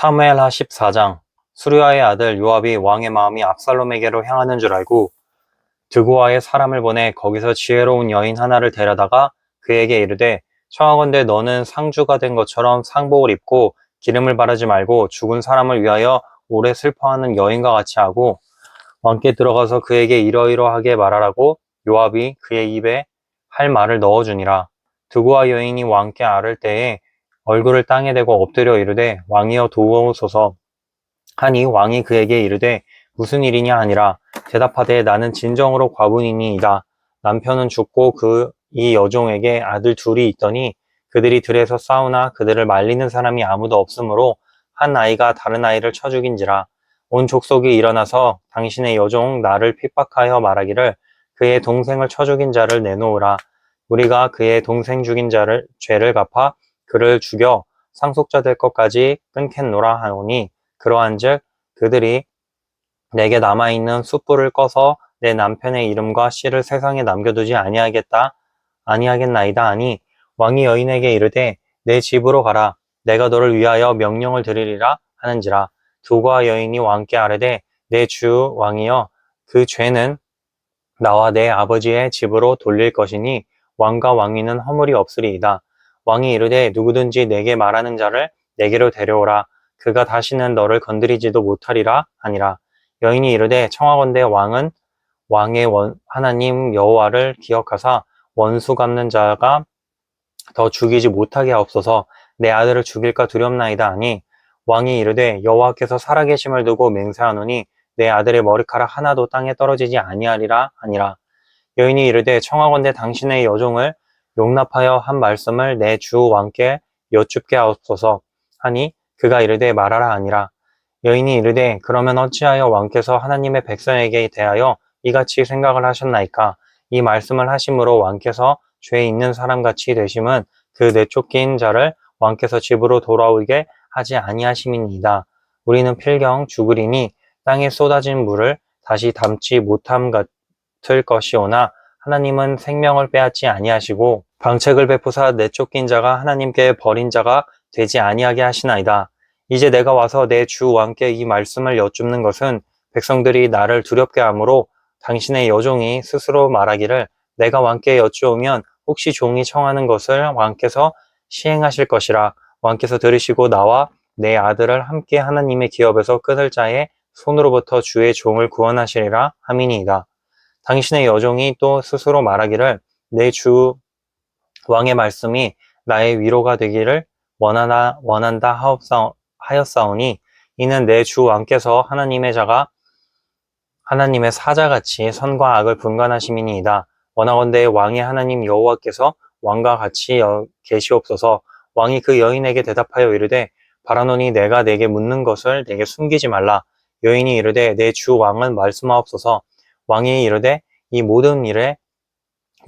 사무엘하 14장. 수르야의 아들 요압이 왕의 마음이 압살롬에게로 향하는 줄 알고 드고아의 사람을 보내 거기서 지혜로운 여인 하나를 데려다가 그에게 이르되, 청하건대 너는 상주가 된 것처럼 상복을 입고 기름을 바르지 말고 죽은 사람을 위하여 오래 슬퍼하는 여인과 같이 하고 왕께 들어가서 그에게 이러이러하게 말하라고 요압이 그의 입에 할 말을 넣어주니라. 드고아 여인이 왕께 아를 때에 얼굴을 땅에 대고 엎드려 이르되, 왕이여 도우소서 하니, 왕이 그에게 이르되 무슨 일이냐 하니라. 대답하되, 나는 진정으로 과부니이다. 남편은 죽고 이 여종에게 아들 둘이 있더니 그들이 들에서 싸우나 그들을 말리는 사람이 아무도 없으므로 한 아이가 다른 아이를 쳐 죽인지라. 온 족속이 일어나서 당신의 여종 나를 핍박하여 말하기를, 그의 동생을 쳐 죽인 자를 내놓으라. 우리가 그의 동생 죽인 자를 죄를 갚아 그를 죽여 상속자 될 것까지 끊겠노라 하오니, 그러한즉 그들이 내게 남아있는 숯불을 꺼서 내 남편의 이름과 씨를 세상에 남겨두지 아니하겠나이다 하니, 왕이 여인에게 이르되 내 집으로 가라. 내가 너를 위하여 명령을 드리리라 하는지라. 두고와 여인이 왕께 아뢰되, 내 주 왕이여, 그 죄는 나와 내 아버지의 집으로 돌릴 것이니 왕과 왕위는 허물이 없으리이다. 왕이 이르되, 누구든지 내게 말하는 자를 내게로 데려오라. 그가 다시는 너를 건드리지도 못하리라 하니라. 여인이 이르되, 청하건대 왕은 왕의 하나님 여호와를 기억하사 원수 갚는 자가 더 죽이지 못하게 하옵소서. 내 아들을 죽일까 두렵나이다 하니, 왕이 이르되, 여호와께서 살아계심을 두고 맹세하노니 내 아들의 머리카락 하나도 땅에 떨어지지 아니하리라 하니라. 여인이 이르되, 청하건대 당신의 여종을 용납하여 한 말씀을 내 주 왕께 여쭙게 하옵소서 하니, 그가 이르되 말하라 하니라. 여인이 이르되, 그러면 어찌하여 왕께서 하나님의 백성에게 대하여 이같이 생각을 하셨나이까? 이 말씀을 하심으로 왕께서 죄 있는 사람같이 되심은 그 내쫓긴 자를 왕께서 집으로 돌아오게 하지 아니하심이니이다. 우리는 필경 죽으리니 땅에 쏟아진 물을 다시 담지 못함 같을 것이오나, 하나님은 생명을 빼앗지 아니하시고 방책을 베푸사 내쫓긴 자가 하나님께 버린 자가 되지 아니하게 하시나이다. 이제 내가 와서 내 주 왕께 이 말씀을 여쭙는 것은 백성들이 나를 두렵게 하므로 당신의 여종이 스스로 말하기를, 내가 왕께 여쭈오면 혹시 종이 청하는 것을 왕께서 시행하실 것이라. 왕께서 들으시고 나와 내 아들을 함께 하나님의 기업에서 끊을 자의 손으로부터 주의 종을 구원하시리라 함이니이다. 당신의 여종이 또 스스로 말하기를, 내 주 왕의 말씀이 나의 위로가 되기를 원한다 하였사오니, 이는 내 주 왕께서 하나님의 사자같이 선과 악을 분간하심이니이다. 원하건대 왕의 하나님 여호와께서 왕과 같이 계시옵소서. 왕이 그 여인에게 대답하여 이르되, 바라노니 내가 내게 묻는 것을 내게 숨기지 말라. 여인이 이르되, 내 주 왕은 말씀하옵소서. 왕이 이르되, 이 모든 일에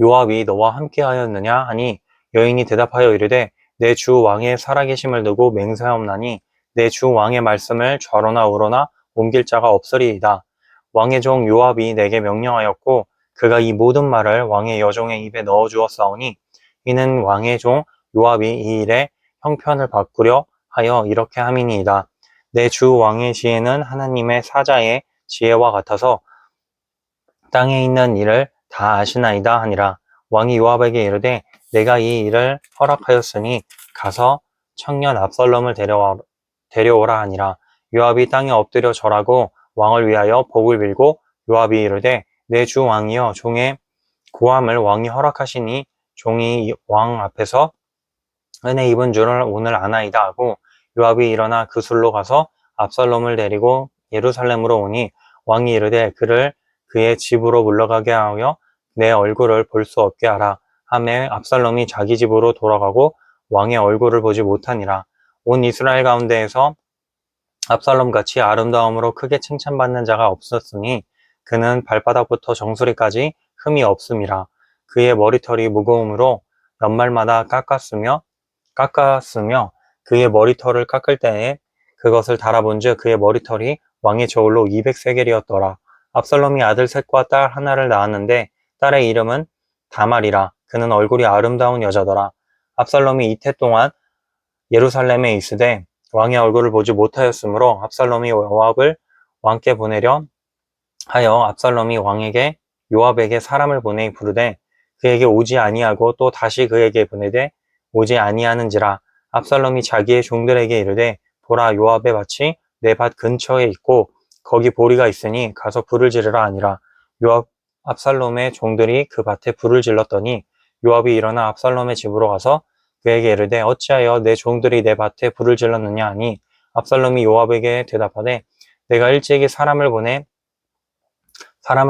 요압이 너와 함께 하였느냐 하니, 여인이 대답하여 이르되, 내 주 왕의 살아계심을 두고 맹세하옵나니 내 주 왕의 말씀을 좌로나 우로나 옮길 자가 없으리이다. 왕의 종 요압이 내게 명령하였고 그가 이 모든 말을 왕의 여종의 입에 넣어 주었사오니, 이는 왕의 종 요압이 이 일에 형편을 바꾸려 하여 이렇게 함이니이다. 내 주 왕의 지혜는 하나님의 사자의 지혜와 같아서 땅에 있는 일을 다 아시나이다 하니라. 왕이 요압에게 이르되, 내가 이 일을 허락하였으니 가서 청년 압살롬을 데려오라 하니라. 요압이 땅에 엎드려 절하고 왕을 위하여 복을 빌고, 요압이 이르되, 내 주 왕이여, 종의 고함을 왕이 허락하시니 종이 왕 앞에서 은혜 입은 줄을 오늘 아나이다 하고, 요압이 일어나 그 술로 가서 압살롬을 데리고 예루살렘으로 오니, 왕이 이르되 그를 그의 집으로 물러가게 하여 내 얼굴을 볼 수 없게 하라 하매, 압살롬이 자기 집으로 돌아가고 왕의 얼굴을 보지 못하니라. 온 이스라엘 가운데에서 압살롬 같이 아름다움으로 크게 칭찬받는 자가 없었으니 그는 발바닥부터 정수리까지 흠이 없음이라. 그의 머리털이 무거움으로 연말마다 깎았으며 그의 머리털을 깎을 때에 그것을 달아본즉 그의 머리털이 왕의 저울로 200세겔이었더라. 압살롬이 아들 셋과 딸 하나를 낳았는데 딸의 이름은 다말이라. 그는 얼굴이 아름다운 여자더라. 압살롬이 이태 동안 예루살렘에 있으되 왕의 얼굴을 보지 못하였으므로 압살롬이 요압을 왕께 보내려 하여 압살롬이 왕에게 요압에게 사람을 보내 부르되 그에게 오지 아니하고 또 다시 그에게 보내되 오지 아니하는지라. 압살롬이 자기의 종들에게 이르되 보라, 요압의 밭이 내 밭 근처에 있고 거기 보리가 있으니 가서 불을 지르라 하니라. 요압 압살롬의 종들이 그 밭에 불을 질렀더니 요압이 일어나 압살롬의 집으로 가서 그에게 이르되 어찌하여 내 종들이 내 밭에 불을 질렀느냐 하니 압살롬이 요압에게 대답하되 내가 일찍이 사람을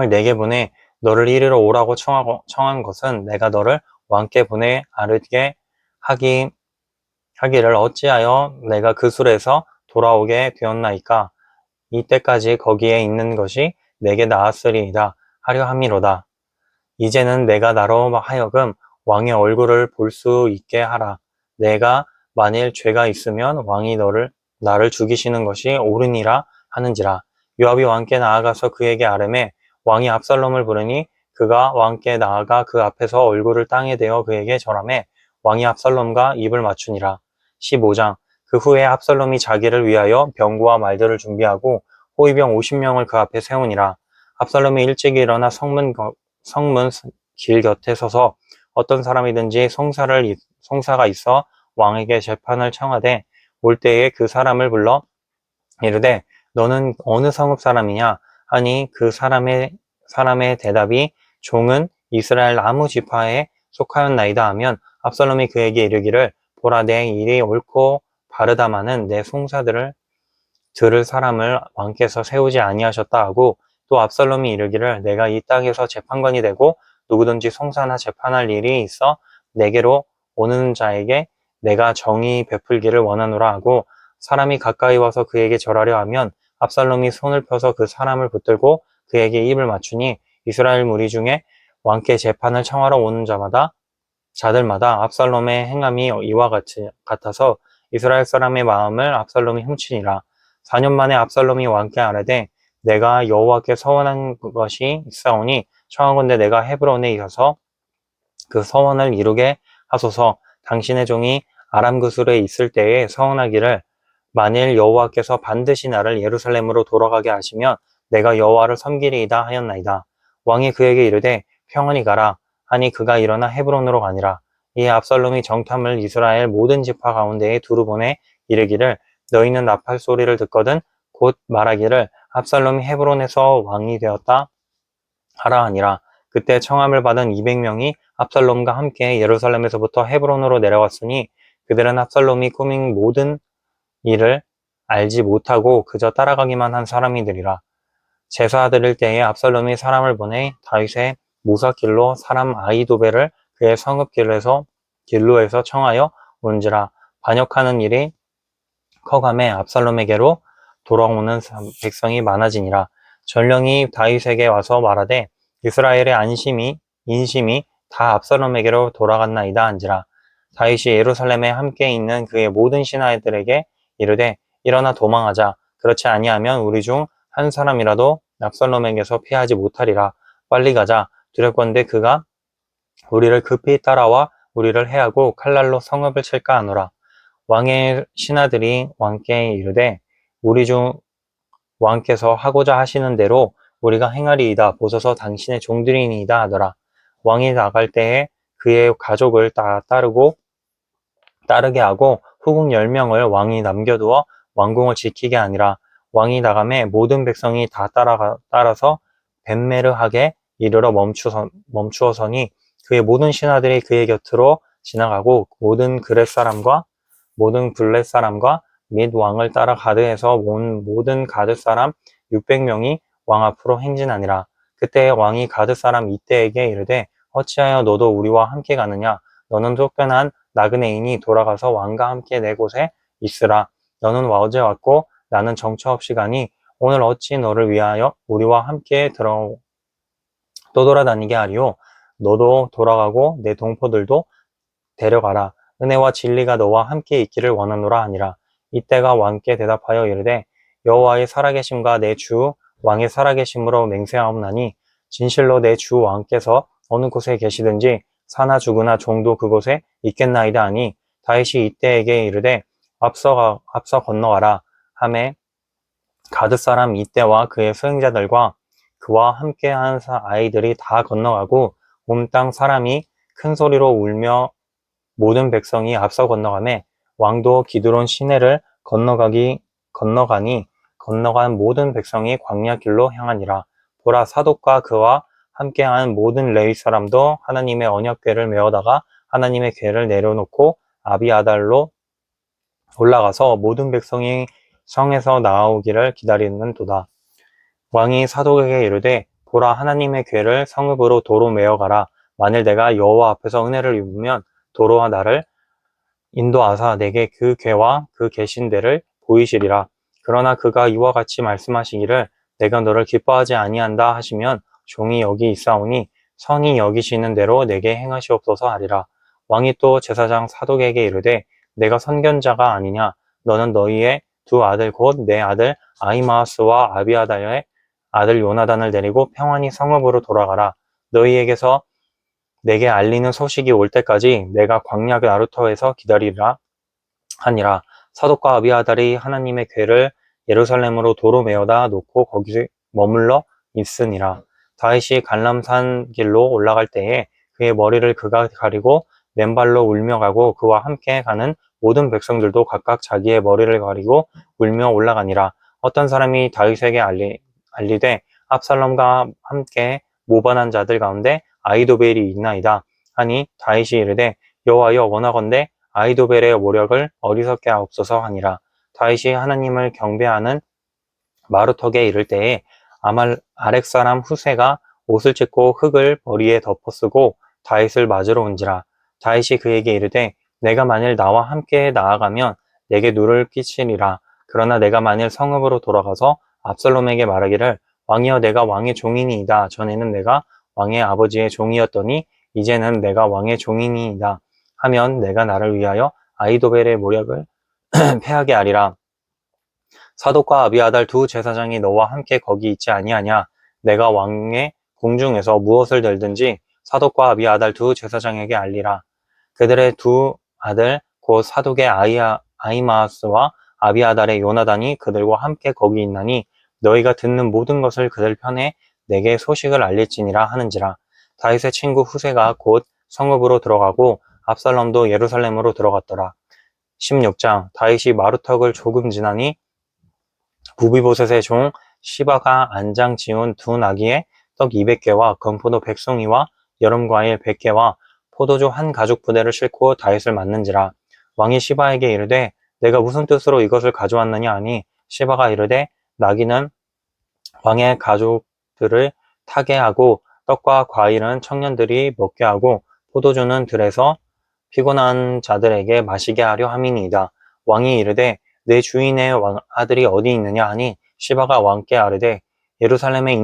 내게 보내 너를 이리로 오라고 청한 것은 내가 너를 왕께 보내 아르게 하기를 어찌하여 내가 그 술에서 돌아오게 되었나이까. 이때까지 거기에 있는 것이 내게 나았으리이다 하려 함이로다. 이제는 내가 나로 하여금 왕의 얼굴을 볼 수 있게 하라. 내가 만일 죄가 있으면 왕이 나를 죽이시는 것이 옳으니라 하는지라. 요압이 왕께 나아가서 그에게 아뢰매 왕이 압살롬을 부르니 그가 왕께 나아가 그 앞에서 얼굴을 땅에 대어 그에게 절하매 왕이 압살롬과 입을 맞추니라. 15장. 그 후에 압살롬이 자기를 위하여 병거와 말들을 준비하고 호위병 50명을 그 앞에 세우니라. 압살롬이 일찍 일어나 성문 길 곁에 서서 어떤 사람이든지 송사가 있어 왕에게 재판을 청하되 올 때에 그 사람을 불러 이르되 너는 어느 성읍 사람이냐 하니 그 사람의 대답이 종은 이스라엘 아무 지파에 속하였나이다 하면 압살롬이 그에게 이르기를 보라, 내 일이 옳고 바르다마는 내 송사들을 들을 사람을 왕께서 세우지 아니하셨다 하고 또 압살롬이 이르기를 내가 이 땅에서 재판관이 되고 누구든지 송사나 재판할 일이 있어 내게로 오는 자에게 내가 정의 베풀기를 원하노라 하고 사람이 가까이 와서 그에게 절하려 하면 압살롬이 손을 펴서 그 사람을 붙들고 그에게 입을 맞추니 이스라엘 무리 중에 왕께 재판을 청하러 오는 자들마다 압살롬의 행함이 이와 같아서 이스라엘 사람의 마음을 압살롬이 훔치니라. 4년 만에 압살롬이 왕께 아뢰되 내가 여호와께 서원한 것이 있사오니 청하건대 내가 헤브론에 가서 그 서원을 이루게 하소서. 당신의 종이 아람 그술에 있을 때에 서원하기를 만일 여호와께서 반드시 나를 예루살렘으로 돌아가게 하시면 내가 여호와를 섬기리이다 하였나이다. 왕이 그에게 이르되 평안히 가라 하니 그가 일어나 헤브론으로 가니라. 이에 압살롬이 정탐을 이스라엘 모든 지파 가운데에 두루 보내 이르기를 너희는 나팔 소리를 듣거든 곧 말하기를 압살롬이 헤브론에서 왕이 되었다 하라 하니라. 그때 청함을 받은 200명이 압살롬과 함께 예루살렘에서부터 헤브론으로 내려왔으니 그들은 압살롬이 꾸민 모든 일을 알지 못하고 그저 따라가기만 한 사람이들이라. 제사 드릴 때에 압살롬이 사람을 보내 다윗의 모사길로 사람 아히도벨을 그의 성읍 길로에서 청하여 온지라. 반역하는 일이 커감에 압살롬에게로 돌아오는 백성이 많아지니라. 전령이 다윗에게 와서 말하되 이스라엘의 인심이 다 압살롬에게로 돌아갔나이다 한지라. 다윗이 예루살렘에 함께 있는 그의 모든 신하들에게 이르되 일어나 도망하자. 그렇지 아니하면 우리 중 한 사람이라도 압살롬에게서 피하지 못하리라. 빨리 가자. 두렵건대 그가 우리를 급히 따라와 우리를 해하고 칼날로 성읍을 칠까 하노라. 왕의 신하들이 왕께 이르되 우리 중 왕께서 하고자 하시는 대로 우리가 행하리이다. 보소서 당신의 종들이니이다 하더라. 왕이 나갈 때에 그의 가족을 따르게 하고 후궁 10명을 왕이 남겨두어 왕궁을 지키게 하니라. 왕이 나가매 모든 백성이 다 따라서 벤메르하게 이르러 멈추어서니 그의 모든 신하들이 그의 곁으로 지나가고 모든 블렛 사람과 및 왕을 따라 가드에서 온 모든 가드 사람 600명이 왕 앞으로 행진하니라. 그때 왕이 가드 사람 이때에게 이르되 어찌하여 너도 우리와 함께 가느냐? 너는 쫓겨난 나그네인이 돌아가서 왕과 함께 내 곳에 있으라. 너는 어제 왔고 나는 정처 없이 가니 오늘 어찌 너를 위하여 우리와 함께 떠돌아다니게 하리요? 너도 돌아가고 내 동포들도 데려가라. 은혜와 진리가 너와 함께 있기를 원하노라 하니라. 이때가 왕께 대답하여 이르되 여호와의 살아계심과 내 주 왕의 살아계심으로 맹세하옵나니 진실로 내 주 왕께서 어느 곳에 계시든지 사나 죽으나 종도 그곳에 있겠나이다 하니 다윗이 이때에게 이르되 앞서 건너가라 하매 가드 사람 이때와 그의 수행자들과 그와 함께한 아이들이 다 건너가고 온 땅 사람이 큰 소리로 울며 모든 백성이 앞서 건너가매 왕도 기드론 시내를 건너간 모든 백성이 광야 길로 향하니라. 보라, 사독과 그와 함께한 모든 레위 사람도 하나님의 언약궤를 메어다가 하나님의 궤를 내려놓고 아비아달로 올라가서 모든 백성이 성에서 나오기를 기다리는도다. 왕이 사독에게 이르되 보라, 하나님의 궤를 성읍으로 도로 메어가라. 만일 내가 여호와 앞에서 은혜를 입으면 도로와 나를 인도하사 내게 그 궤와 그 계신 데를 보이시리라. 그러나 그가 이와 같이 말씀하시기를 내가 너를 기뻐하지 아니한다 하시면 종이 여기 있사오니 선히 여기시는 대로 내게 행하시옵소서 하리라. 왕이 또 제사장 사독에게 이르되 내가 선견자가 아니냐. 너는 너희의 두 아들 곧 내 아들 아히마아스와 아비아다의 아들 요나단을 데리고 평안히 성읍으로 돌아가라. 너희에게서 내게 알리는 소식이 올 때까지 내가 광야 나루터에서 기다리라 하니라. 사독과 아비아달이 하나님의 궤를 예루살렘으로 도로 메어다 놓고 거기 머물러 있으니라. 다윗이 갈람산 길로 올라갈 때에 그의 머리를 그가 가리고 맨발로 울며 가고 그와 함께 가는 모든 백성들도 각각 자기의 머리를 가리고 울며 올라가니라. 어떤 사람이 다윗에게 알리되 압살롬과 함께 모반한 자들 가운데 아히도벨이 있나이다 하니 다윗이 이르되 여호와여 원하건대 아히도벨의 모력을 어리석게 하옵소서 하니라. 다윗이 하나님을 경배하는 마루턱에 이를 때에 아렉 사람 후세가 옷을 찢고 흙을 머리에 덮어쓰고 다윗을 맞으러 온지라. 다윗이 그에게 이르되 내가 만일 나와 함께 나아가면 내게 누를 끼치리라. 그러나 내가 만일 성읍으로 돌아가서 압살롬에게 말하기를 왕이여 내가 왕의 종이니이다. 전에는 내가 왕의 아버지의 종이었더니 이제는 내가 왕의 종이니이다 하면 내가 나를 위하여 아히도벨의 모략을 패하게 하리라. 사독과 아비아달 두 제사장이 너와 함께 거기 있지 아니하냐. 내가 왕의 궁중에서 무엇을 들든지 사독과 아비아달 두 제사장에게 알리라. 그들의 두 아들 곧 사독의 아히마아스와 아비아달의 요나단이 그들과 함께 거기 있나니 너희가 듣는 모든 것을 그들 편에 내게 소식을 알릴지니라 하는지라. 다윗의 친구 후세가 곧 성읍으로 들어가고 압살롬도 예루살렘으로 들어갔더라. 16장. 다윗이 마루턱을 조금 지나니 부비보셋의 종 시바가 안장 지운 두 나귀에 떡 200개와 건포도 100송이와 여름과일 100개와 포도주 한 가죽 부대를 싣고 다윗을 맞는지라. 왕이 시바에게 이르되 내가 무슨 뜻으로 이것을 가져왔느냐 하니 시바가 이르되 나귀는 왕의 가족들을 타게 하고 떡과 과일은 청년들이 먹게 하고 포도주는 들에서 피곤한 자들에게 마시게 하려 함이니이다. 왕이 이르되 내 주인의 아들이 어디 있느냐 하니 시바가 왕께 아뢰되 예루살렘에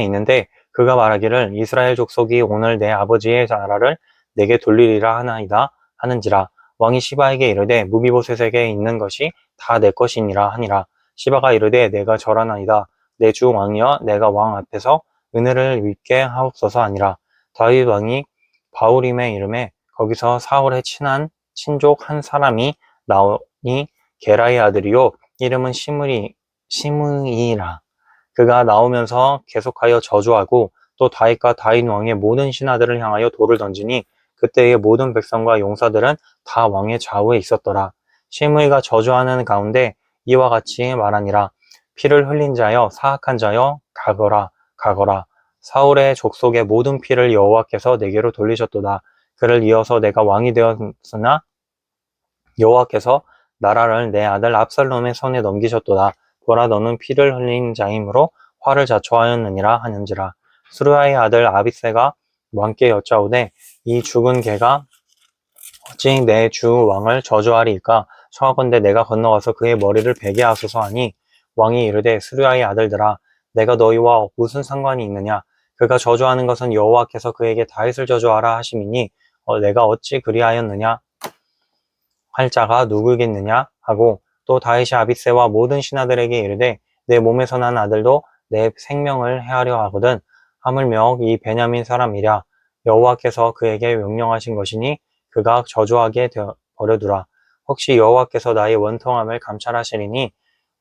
있는데 그가 말하기를 이스라엘 족속이 오늘 내 아버지의 나라를 내게 돌리리라 하나이다 하는지라. 왕이 시바에게 이르되 무비보셋에게 있는 것이 다 내 것이니라 하니라. 시바가 이르되 내가 절하나이다. 내 주 왕이여 내가 왕 앞에서 은혜를 입게 하옵소서 하니라. 다윗 왕이 바울임의 이름에 거기서 사울의 친한 친족 한 사람이 나오니 게라의 아들이요 이름은 시므이라. 그가 나오면서 계속하여 저주하고 또 다윗과 다윗 왕의 모든 신하들을 향하여 돌을 던지니 그때의 모든 백성과 용사들은 다 왕의 좌우에 있었더라. 시므이가 저주하는 가운데 이와 같이 말하니라. 피를 흘린 자여 사악한 자여 가거라 가거라. 사울의 족속의 모든 피를 여호와께서 내게로 돌리셨도다. 그를 이어서 내가 왕이 되었으나 여호와께서 나라를 내 아들 압살롬의 손에 넘기셨도다. 보라 너는 피를 흘린 자이므로 화를 자초하였느니라 하는지라. 수르야의 아들 아비새가 왕께 여짜오되 이 죽은 개가 어찌 내 주 왕을 저주하리이까. 청하건대 내가 건너가서 그의 머리를 베게 하소서 하니 왕이 이르되 수르야의 아들들아 내가 너희와 무슨 상관이 있느냐. 그가 저주하는 것은 여호와께서 그에게 다윗을 저주하라 하심이니 내가 어찌 그리하였느냐 할 자가 누구겠느냐 하고 또 다윗이 아비새와 모든 신하들에게 이르되 내 몸에서 난 아들도 내 생명을 해하려 하거든. 하물며 이 베냐민 사람이랴. 여호와께서 그에게 명령하신 것이니 그가 저주하게 버려두라. 혹시 여호와께서 나의 원통함을 감찰하시리니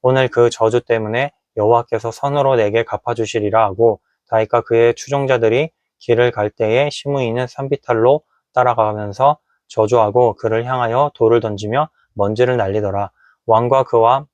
오늘 그 저주 때문에 여호와께서 선으로 내게 갚아주시리라 하고 다윗과 그의 추종자들이 길을 갈 때에 시므이는 산비탈로 따라가면서 저주하고 그를 향하여 돌을 던지며 먼지를 날리더라. 왕과 그와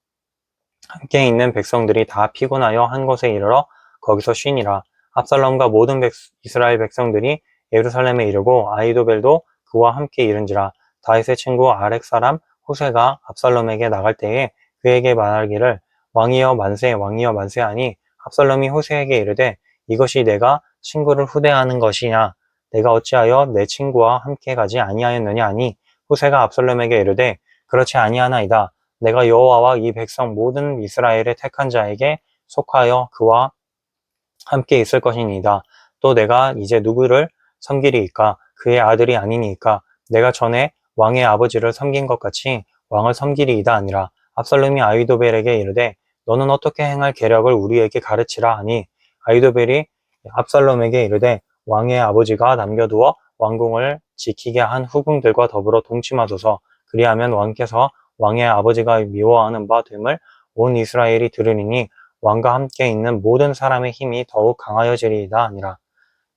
함께 있는 백성들이 다 피곤하여 한 곳에 이르러 거기서 쉬니라. 압살롬과 모든 이스라엘 백성들이 예루살렘에 이르고 아히도벨도 그와 함께 이른지라. 다윗의 친구 아렉 사람 후세가 압살롬에게 나갈 때에 그에게 말하기를 왕이여 만세 왕이여 만세 하니 압살롬이 후세에게 이르되 이것이 내가 친구를 후대하는 것이냐 내가 어찌하여 내 친구와 함께 가지 아니하였느냐 하니 후세가 압살롬에게 이르되 그렇지 아니하나이다. 내가 여호와와 이 백성 모든 이스라엘의 택한 자에게 속하여 그와 함께 있을 것이니이다. 또 내가 이제 누구를 섬기리이까? 그의 아들이 아니니이까? 내가 전에 왕의 아버지를 섬긴 것 같이 왕을 섬기리이다 아니라. 압살롬이 아히도벨에게 이르되 너는 어떻게 행할 계략을 우리에게 가르치라 하니 아히도벨이 압살롬에게 이르되 왕의 아버지가 남겨두어 왕궁을 지키게 한 후궁들과 더불어 동침하소서. 그리하면 왕께서 왕의 아버지가 미워하는 바 됨을 온 이스라엘이 들으리니 왕과 함께 있는 모든 사람의 힘이 더욱 강하여지리이다 아니라.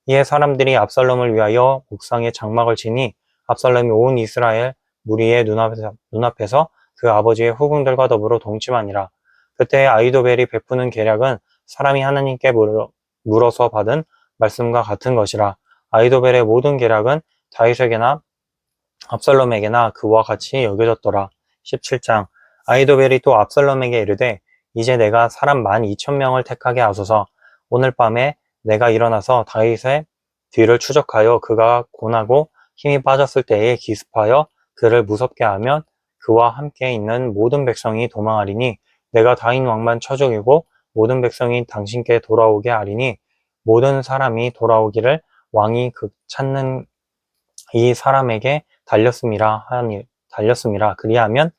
이에 사람들이 압살롬을 위하여 옥상에 장막을 치니 압살롬이 온 이스라엘 무리의 눈앞에서 그 아버지의 후궁들과 더불어 동침하니라. 그때 아히도벨이 베푸는 계략은 사람이 하나님께 물어서 받은 말씀과 같은 것이라. 아히도벨의 모든 계략은 다윗에게나 압살롬에게나 그와 같이 여겨졌더라. 17장. 아히도벨이 또 압살롬에게 이르되 이제 내가 사람 12,000명을 택하게 하소서. 오늘 밤에 내가 일어나서 다윗의 뒤를 추적하여 그가 고나고 힘이 빠졌을 때에 기습하여 그를 무섭게 하면 그와 함께 있는 모든 백성이 도망하리니 내가 다윗 왕만 쳐 죽이고 모든 백성이 당신께 돌아오게 하리니 모든 사람이 돌아오기를 왕이 찾는 이 사람에게 달렸음이라 그리하면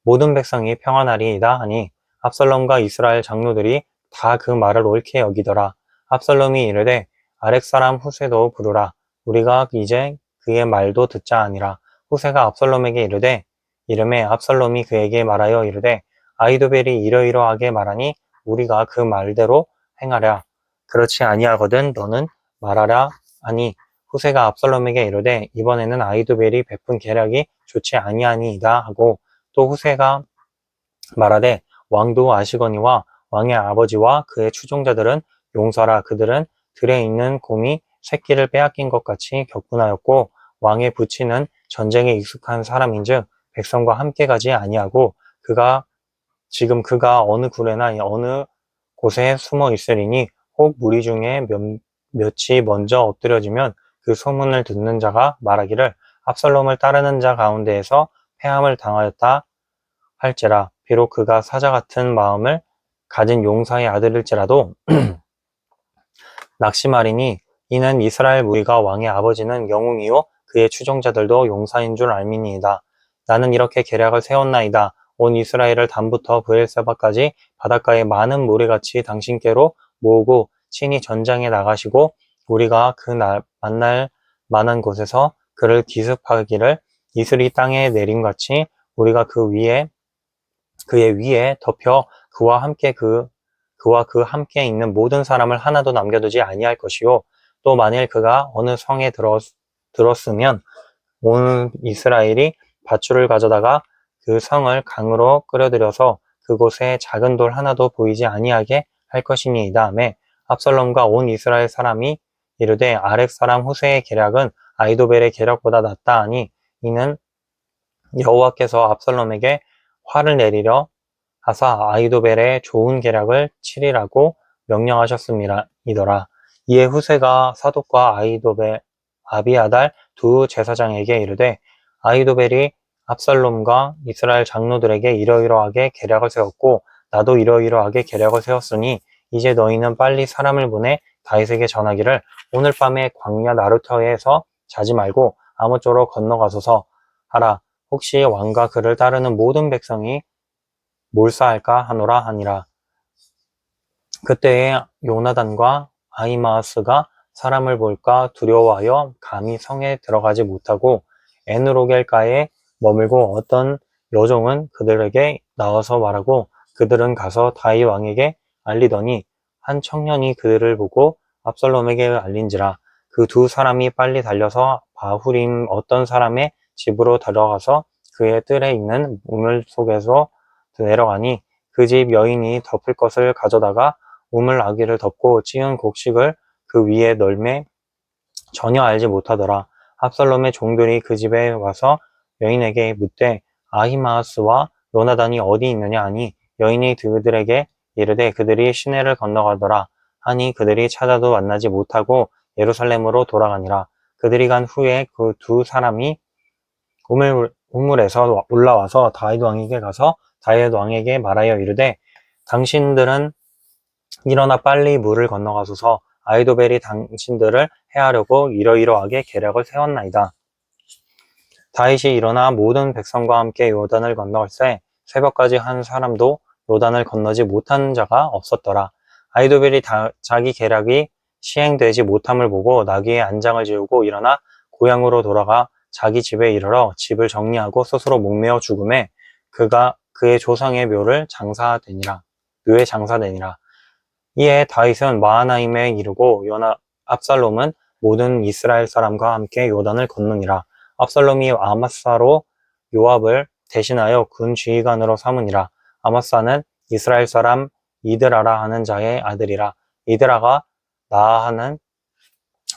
모든 백성이 평안하리이다 하니 압살롬과 이스라엘 장로들이 다 그 말을 옳게 여기더라. 압살롬이 이르되 아렉 사람 후세도 부르라. 우리가 이제 그의 말도 듣자 하니라. 후세가 압살롬에게 이르되 이름에 압살롬이 그에게 말하여 이르되 아히도벨이 이러이러하게 말하니 우리가 그 말대로 행하랴. 그렇지 아니하거든 너는 말하라 하니 후세가 압살롬에게 이르되 이번에는 아히도벨이 베푼 계략이 좋지 아니하니이다 하고 또 후세가 말하되 왕도 아시거니와 왕의 아버지와 그의 추종자들은 용사라. 그들은 들에 있는 곰이 새끼를 빼앗긴 것 같이 격분하였고 왕의 부치는 전쟁에 익숙한 사람인즉 백성과 함께 가지 아니하고 그가 어느 굴에나 어느 곳에 숨어 있으리니 혹 무리 중에 몇이 먼저 엎드려지면 그 소문을 듣는 자가 말하기를 압살롬을 따르는 자 가운데에서 패함을 당하였다 할지라. 비록 그가 사자 같은 마음을 가진 용사의 아들일지라도 낙심하리니 이는 이스라엘 무리가 왕의 아버지는 영웅이요 그의 추종자들도 용사인 줄 알미니이다. 나는 이렇게 계략을 세웠나이다. 온 이스라엘을 단부터 브엘세바까지 바닷가의 많은 모래같이 당신께로 모으고 친히 전장에 나가시고 우리가 그날 만날 만한 곳에서 그를 기습하기를 이슬이 땅에 내림같이 우리가 그의 위에 덮여 그와 그 함께 있는 모든 사람을 하나도 남겨두지 아니할 것이요. 또 만일 그가 어느 성에 들었으면 온 이스라엘이 밧줄을 가져다가 그 성을 강으로 끌어들여서 그곳에 작은 돌 하나도 보이지 아니하게 할 것이니이다 하매 압살롬과 온 이스라엘 사람이 이르되 아렉 사람 후세의 계략은 아히도벨의 계략보다 낫다 하니 이는 여호와께서 압살롬에게 화를 내리려 하사 아히도벨의 좋은 계략을 치리라고 명령하셨음이더라. 이에 후세가 사독과 아비아달 두 제사장에게 이르되 아히도벨이 압살롬과 이스라엘 장로들에게 이러이러하게 계략을 세웠고 나도 이러이러하게 계략을 세웠으니 이제 너희는 빨리 사람을 보내 다윗에게 전하기를 오늘 밤에 광야 나루터에서 자지 말고 아무쪼록 건너가소서 하라. 혹시 왕과 그를 따르는 모든 백성이 몰사할까 하노라 하니라. 그때에 요나단과 아히마아스가 사람을 볼까 두려워하여 감히 성에 들어가지 못하고 에누로겔가에 머물고 어떤 여종은 그들에게 나와서 말하고 그들은 가서 다윗 왕에게 알리더니 한 청년이 그들을 보고 압살롬에게 알린지라. 그 두 사람이 빨리 달려서 바후림 어떤 사람의 집으로 들어가서 그의 뜰에 있는 우물 속에서 내려가니 그 집 여인이 덮을 것을 가져다가 우물 아귀를 덮고 찌은 곡식을 그 위에 널매 전혀 알지 못하더라. 압살롬의 종들이 그 집에 와서 여인에게 묻되 아히마아스와 요나단이 어디 있느냐 하니 여인이 그들에게 이르되 그들이 시내를 건너가더라 하니 그들이 찾아도 만나지 못하고 예루살렘으로 돌아가니라. 그들이 간 후에 그 두 사람이 우물에서 올라와서 다윗 왕에게 가서 다윗 왕에게 말하여 이르되 당신들은 일어나 빨리 물을 건너가소서. 아히도벨이 당신들을 해하려고 이러이러하게 계략을 세웠나이다. 다윗이 일어나 모든 백성과 함께 요단을 건너갈새 새벽까지 한 사람도 요단을 건너지 못한 자가 없었더라. 아히도벨이 자기 계략이 시행되지 못함을 보고 나귀의 안장을 지우고 일어나 고향으로 돌아가 자기 집에 이르러 집을 정리하고 스스로 목매어 죽음에 그가 그의 조상의 묘에 장사되니라. 이에 다윗은 마하나임에 이르고 압살롬은 모든 이스라엘 사람과 함께 요단을 건너니라. 압살롬이 아마사로 요압을 대신하여 군 지휘관으로 삼으니라. 아마사는 이스라엘 사람 이드라라 하는 자의 아들이라. 이드라가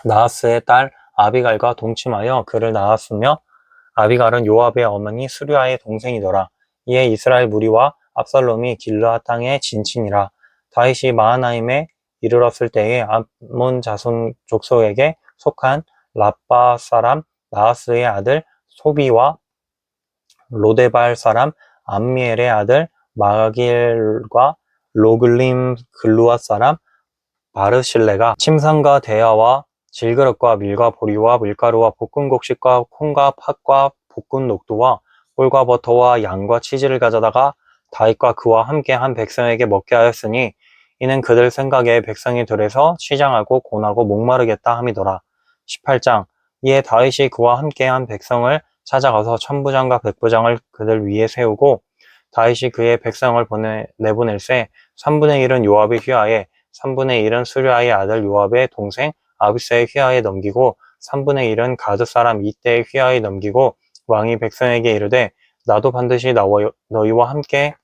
나하스의 딸 아비갈과 동침하여 그를 낳았으며 아비갈은 요압의 어머니 스루야의 동생이더라. 이에 이스라엘 무리와 압살롬이 길르앗 땅에 진친이라. 다윗이 마하나임에 이르렀을 때에 암몬 자손 족속에게 속한 라빠 사람 나하스의 아들 소비와 로데발 사람 암미엘의 아들 마길과 로글림 글루앗 사람 바르실레가 침상과 대야와 질그릇과 밀과 보리와 밀가루와 볶은 곡식과 콩과 팥과 볶은 녹두와 꿀과 버터와 양과 치즈를 가져다가 다윗과 그와 함께 한 백성에게 먹게 하였으니 이는 그들 생각에 백성이 들에서 치장하고 고나고 목마르겠다 함이더라. 18장. 이에 다윗이 그와 함께 한 백성을 찾아가서 천부장과 백부장을 그들 위에 세우고 다윗이 그의 백성을 내보낼새 3분의 1은 요압의 휘하에 3분의 1은 수르야의 아들 요압의 동생 아비새의 휘하에 넘기고 3분의 1은 가드 사람 이때의 휘하에 넘기고 왕이 백성에게 이르되 나도 반드시 너희와 함께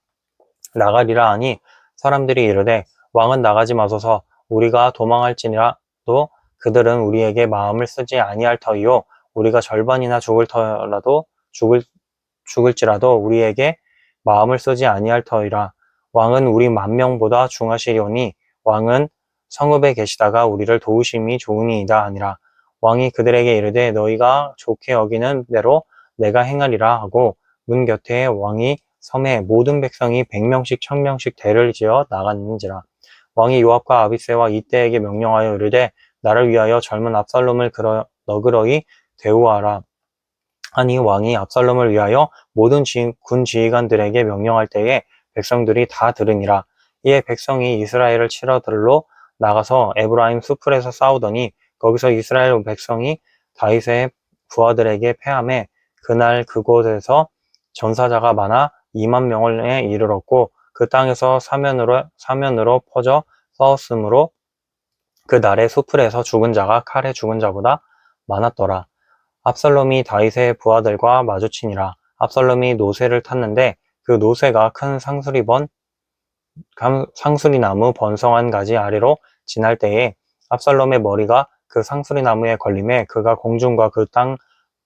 나가리라 하니 사람들이 이르되 왕은 나가지 마소서. 우리가 도망할지라도 그들은 우리에게 마음을 쓰지 아니할 터이요 우리가 절반이나 죽을지라도 우리에게 마음을 쓰지 아니할 터이라. 왕은 우리 10,000명보다 중하시려니 왕은 성읍에 계시다가 우리를 도우심이 좋으니이다 하니라. 왕이 그들에게 이르되 너희가 좋게 여기는 대로 내가 행하리라 하고 문 곁에 왕이 섬에 모든 백성이 100명씩 1000명씩 대를 지어 나갔는지라. 왕이 요압과 아비새와 이때에게 명령하여 이르되 나를 위하여 젊은 압살롬을 너그러이 대우하라 하니 왕이 압살롬을 위하여 모든 군 지휘관들에게 명령할 때에 백성들이 다 들으니라. 이에 백성이 이스라엘을 치러 들로 나가서 에브라임 수풀에서 싸우더니 거기서 이스라엘 백성이 다윗의 부하들에게 패하매 그날 그곳에서 전사자가 많아 20,000명에 이르렀고 그 땅에서 사면으로 퍼져 싸웠으므로 그 날에 수풀에서 죽은 자가 칼에 죽은 자보다 많았더라. 압살롬이 다윗의 부하들과 마주치니라. 압살롬이 노새를 탔는데 그 노새가 큰 상수리나무 번성한 가지 아래로 지날 때에 압살롬의 머리가 그 상수리나무에 걸림에 그가 공중과 그 땅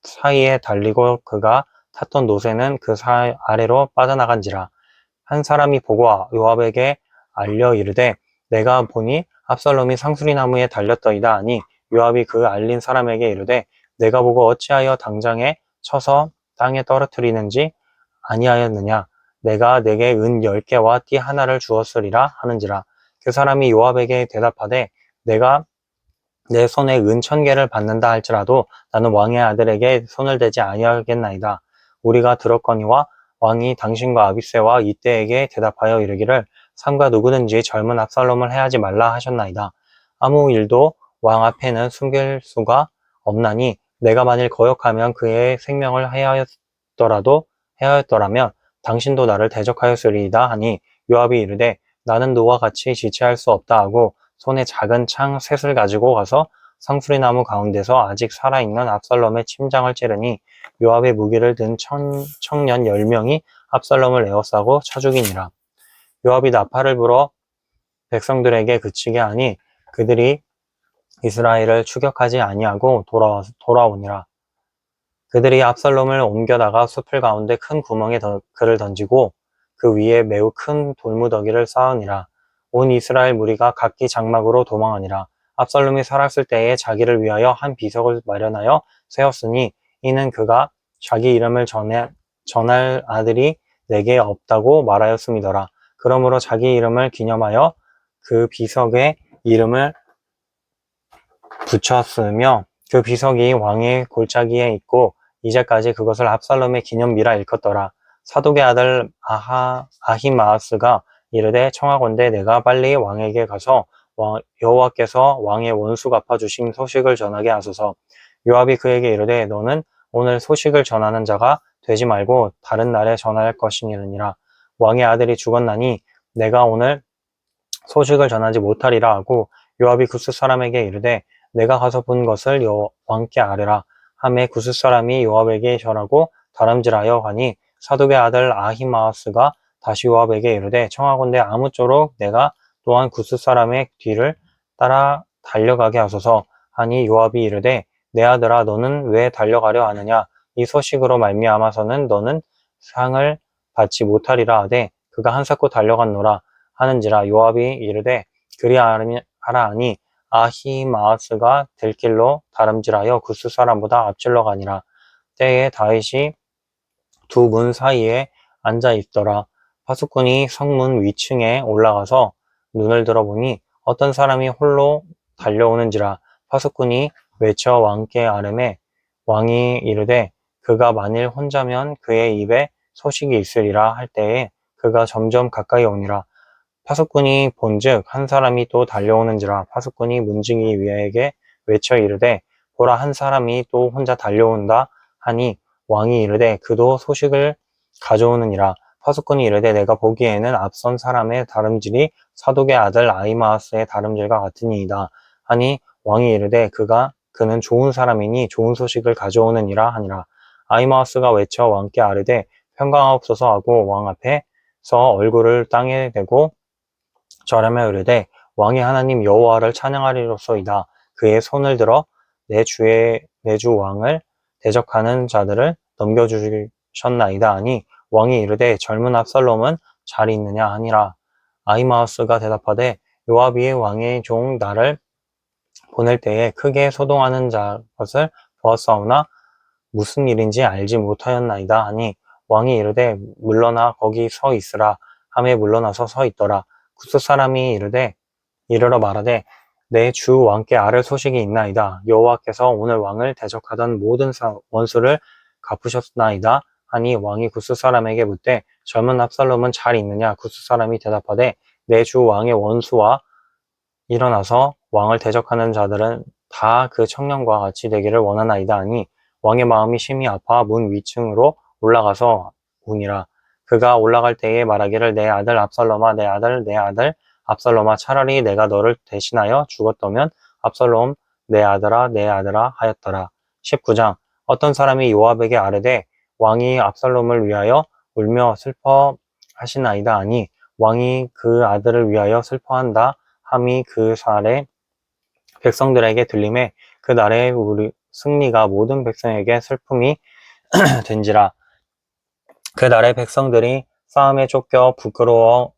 사이에 달리고 그가 탔던 노새는 그 아래로 빠져나간지라. 한 사람이 보고 요압에게 알려 이르되 내가 보니 압살롬이 상수리나무에 달렸더이다 하니 요압이 그 알린 사람에게 이르되 내가 보고 어찌하여 당장에 쳐서 땅에 떨어뜨리는지 아니하였느냐. 내가 내게 은 10개와 띠 하나를 주었으리라 하는지라. 그 사람이 요압에게 대답하되 내가 내 손에 은 1,000개를 받는다 할지라도 나는 왕의 아들에게 손을 대지 아니하겠나이다. 우리가 들었거니와 왕이 당신과 아비새와 이때에게 대답하여 이르기를 삼가 누구든지 젊은 압살롬을 해하지 말라 하셨나이다. 아무 일도 왕 앞에는 숨길 수가 없나니 내가 만일 거역하면 그의 생명을 해하였더이다 없더라도 해하였더라면 당신도 나를 대적하였으리이다 하니 요압이 이르되 나는 너와 같이 지체할 수 없다 하고 손에 작은 창 셋을 가지고 가서 상수리나무 가운데서 아직 살아있는 압살롬의 침장을 찌르니 요압의 무기를 든 청년 10명이 압살롬을 에워싸고 쳐 죽이니라. 요압이 나팔을 불어 백성들에게 그치게 하니 그들이 이스라엘을 추격하지 아니하고 돌아오니라. 그들이 압살롬을 옮겨다가 숲을 가운데 큰 구멍에 그를 던지고 그 위에 매우 큰 돌무더기를 쌓으니라. 온 이스라엘 무리가 각기 장막으로 도망하니라. 압살롬이 살았을 때에 자기를 위하여 한 비석을 마련하여 세웠으니 이는 그가 자기 이름을 전할 아들이 내게 없다고 말하였음이더라. 그러므로 자기 이름을 기념하여 그 비석에 이름을 붙였으며 그 비석이 왕의 골짜기에 있고 이제까지 그것을 압살롬의 기념비라 일컫더라. 사독의 아들 아히마아스가 이르되 청하건대 내가 빨리 왕에게 가서 여호와께서 왕의 원수 갚아주심 소식을 전하게 하소서. 요압이 그에게 이르되 너는 오늘 소식을 전하는 자가 되지 말고 다른 날에 전할 것이니라. 왕의 아들이 죽었나니 내가 오늘 소식을 전하지 못하리라 하고 요압이 구스 사람에게 이르되 내가 가서 본 것을 왕께 아뢰라 하매 구스 사람이 요압에게 절하고 다름질하여 가니 사독의 아들 아히마아스가 다시 요압에게 이르되 청하건대 아무쪼록 내가 또한 구스 사람의 뒤를 따라 달려가게 하소서 하니 요압이 이르되 내 아들아 너는 왜 달려가려 하느냐 이 소식으로 말미암아서는 너는 상을 받지 못하리라 하되 그가 한사코 달려갔노라 하는지라. 요압이 이르되 그리하라 하니 아히마아스가 들길로 다름질하여 구스 사람보다 앞질러 가니라. 때에 다윗이 두 문 사이에 앉아 있더라. 파수꾼이 성문 위층에 올라가서 눈을 들어보니 어떤 사람이 홀로 달려오는지라. 파수꾼이 외쳐 왕께 아뢰매 왕이 이르되 그가 만일 혼자면 그의 입에 소식이 있으리라 할 때에 그가 점점 가까이 오니라. 파수꾼이 본즉 한 사람이 또 달려오는지라. 파수꾼이 문지기 위에게 외쳐 이르되 보라 한 사람이 또 혼자 달려온다 하니 왕이 이르되 그도 소식을 가져오느니라. 파수꾼이 이르되 내가 보기에는 앞선 사람의 다름질이 사독의 아들 아히마아스의 다름질과 같으니이다 하니 왕이 이르되 그는 좋은 사람이니 좋은 소식을 가져오느니라 하니라. 아히마아스가 외쳐 왕께 아뢰되 평강하옵소서 하고 왕 앞에서 얼굴을 땅에 대고 절하며 이르되 왕의 하나님 여호와를 찬양하리로소이다. 그의 손을 들어 내 주 왕을 대적하는 자들을 넘겨주셨나이다 하니 왕이 이르되 젊은 압살롬은 잘 있느냐 하니라. 아히마아스가 대답하되 요압이 왕의 종 나를 보낼 때에 크게 소동하는 자 것을 보았사오나 무슨 일인지 알지 못하였나이다 하니 왕이 이르되 물러나 거기 서 있으라 하매 물러나서 서 있더라. 구스 사람이 이르러 말하되 내 주 왕께 아를 소식이 있나이다. 여호와께서 오늘 왕을 대적하던 모든 원수를 갚으셨나이다 하니 왕이 구스 사람에게 묻되 젊은 압살롬은 잘 있느냐. 구스 사람이 대답하되 내 주 왕의 원수와 일어나서 왕을 대적하는 자들은 다 그 청년과 같이 되기를 원하나이다 하니 왕의 마음이 심히 아파 문 위층으로 올라가서 우니라. 그가 올라갈 때에 말하기를 내 아들 압살롬아 내 아들 압살롬아 차라리 내가 너를 대신하여 죽었더면 압살롬 내 아들아 하였더라. 19장 어떤 사람이 요압에게 아뢰되 왕이 압살롬을 위하여 울며 슬퍼하시나이다 하니 왕이 그 아들을 위하여 슬퍼한다 함이 그 살에 백성들에게 들림에 그 날에 우리 승리가 모든 백성에게 슬픔이 된지라. 그 날에 백성들이 싸움에 쫓겨 부끄러워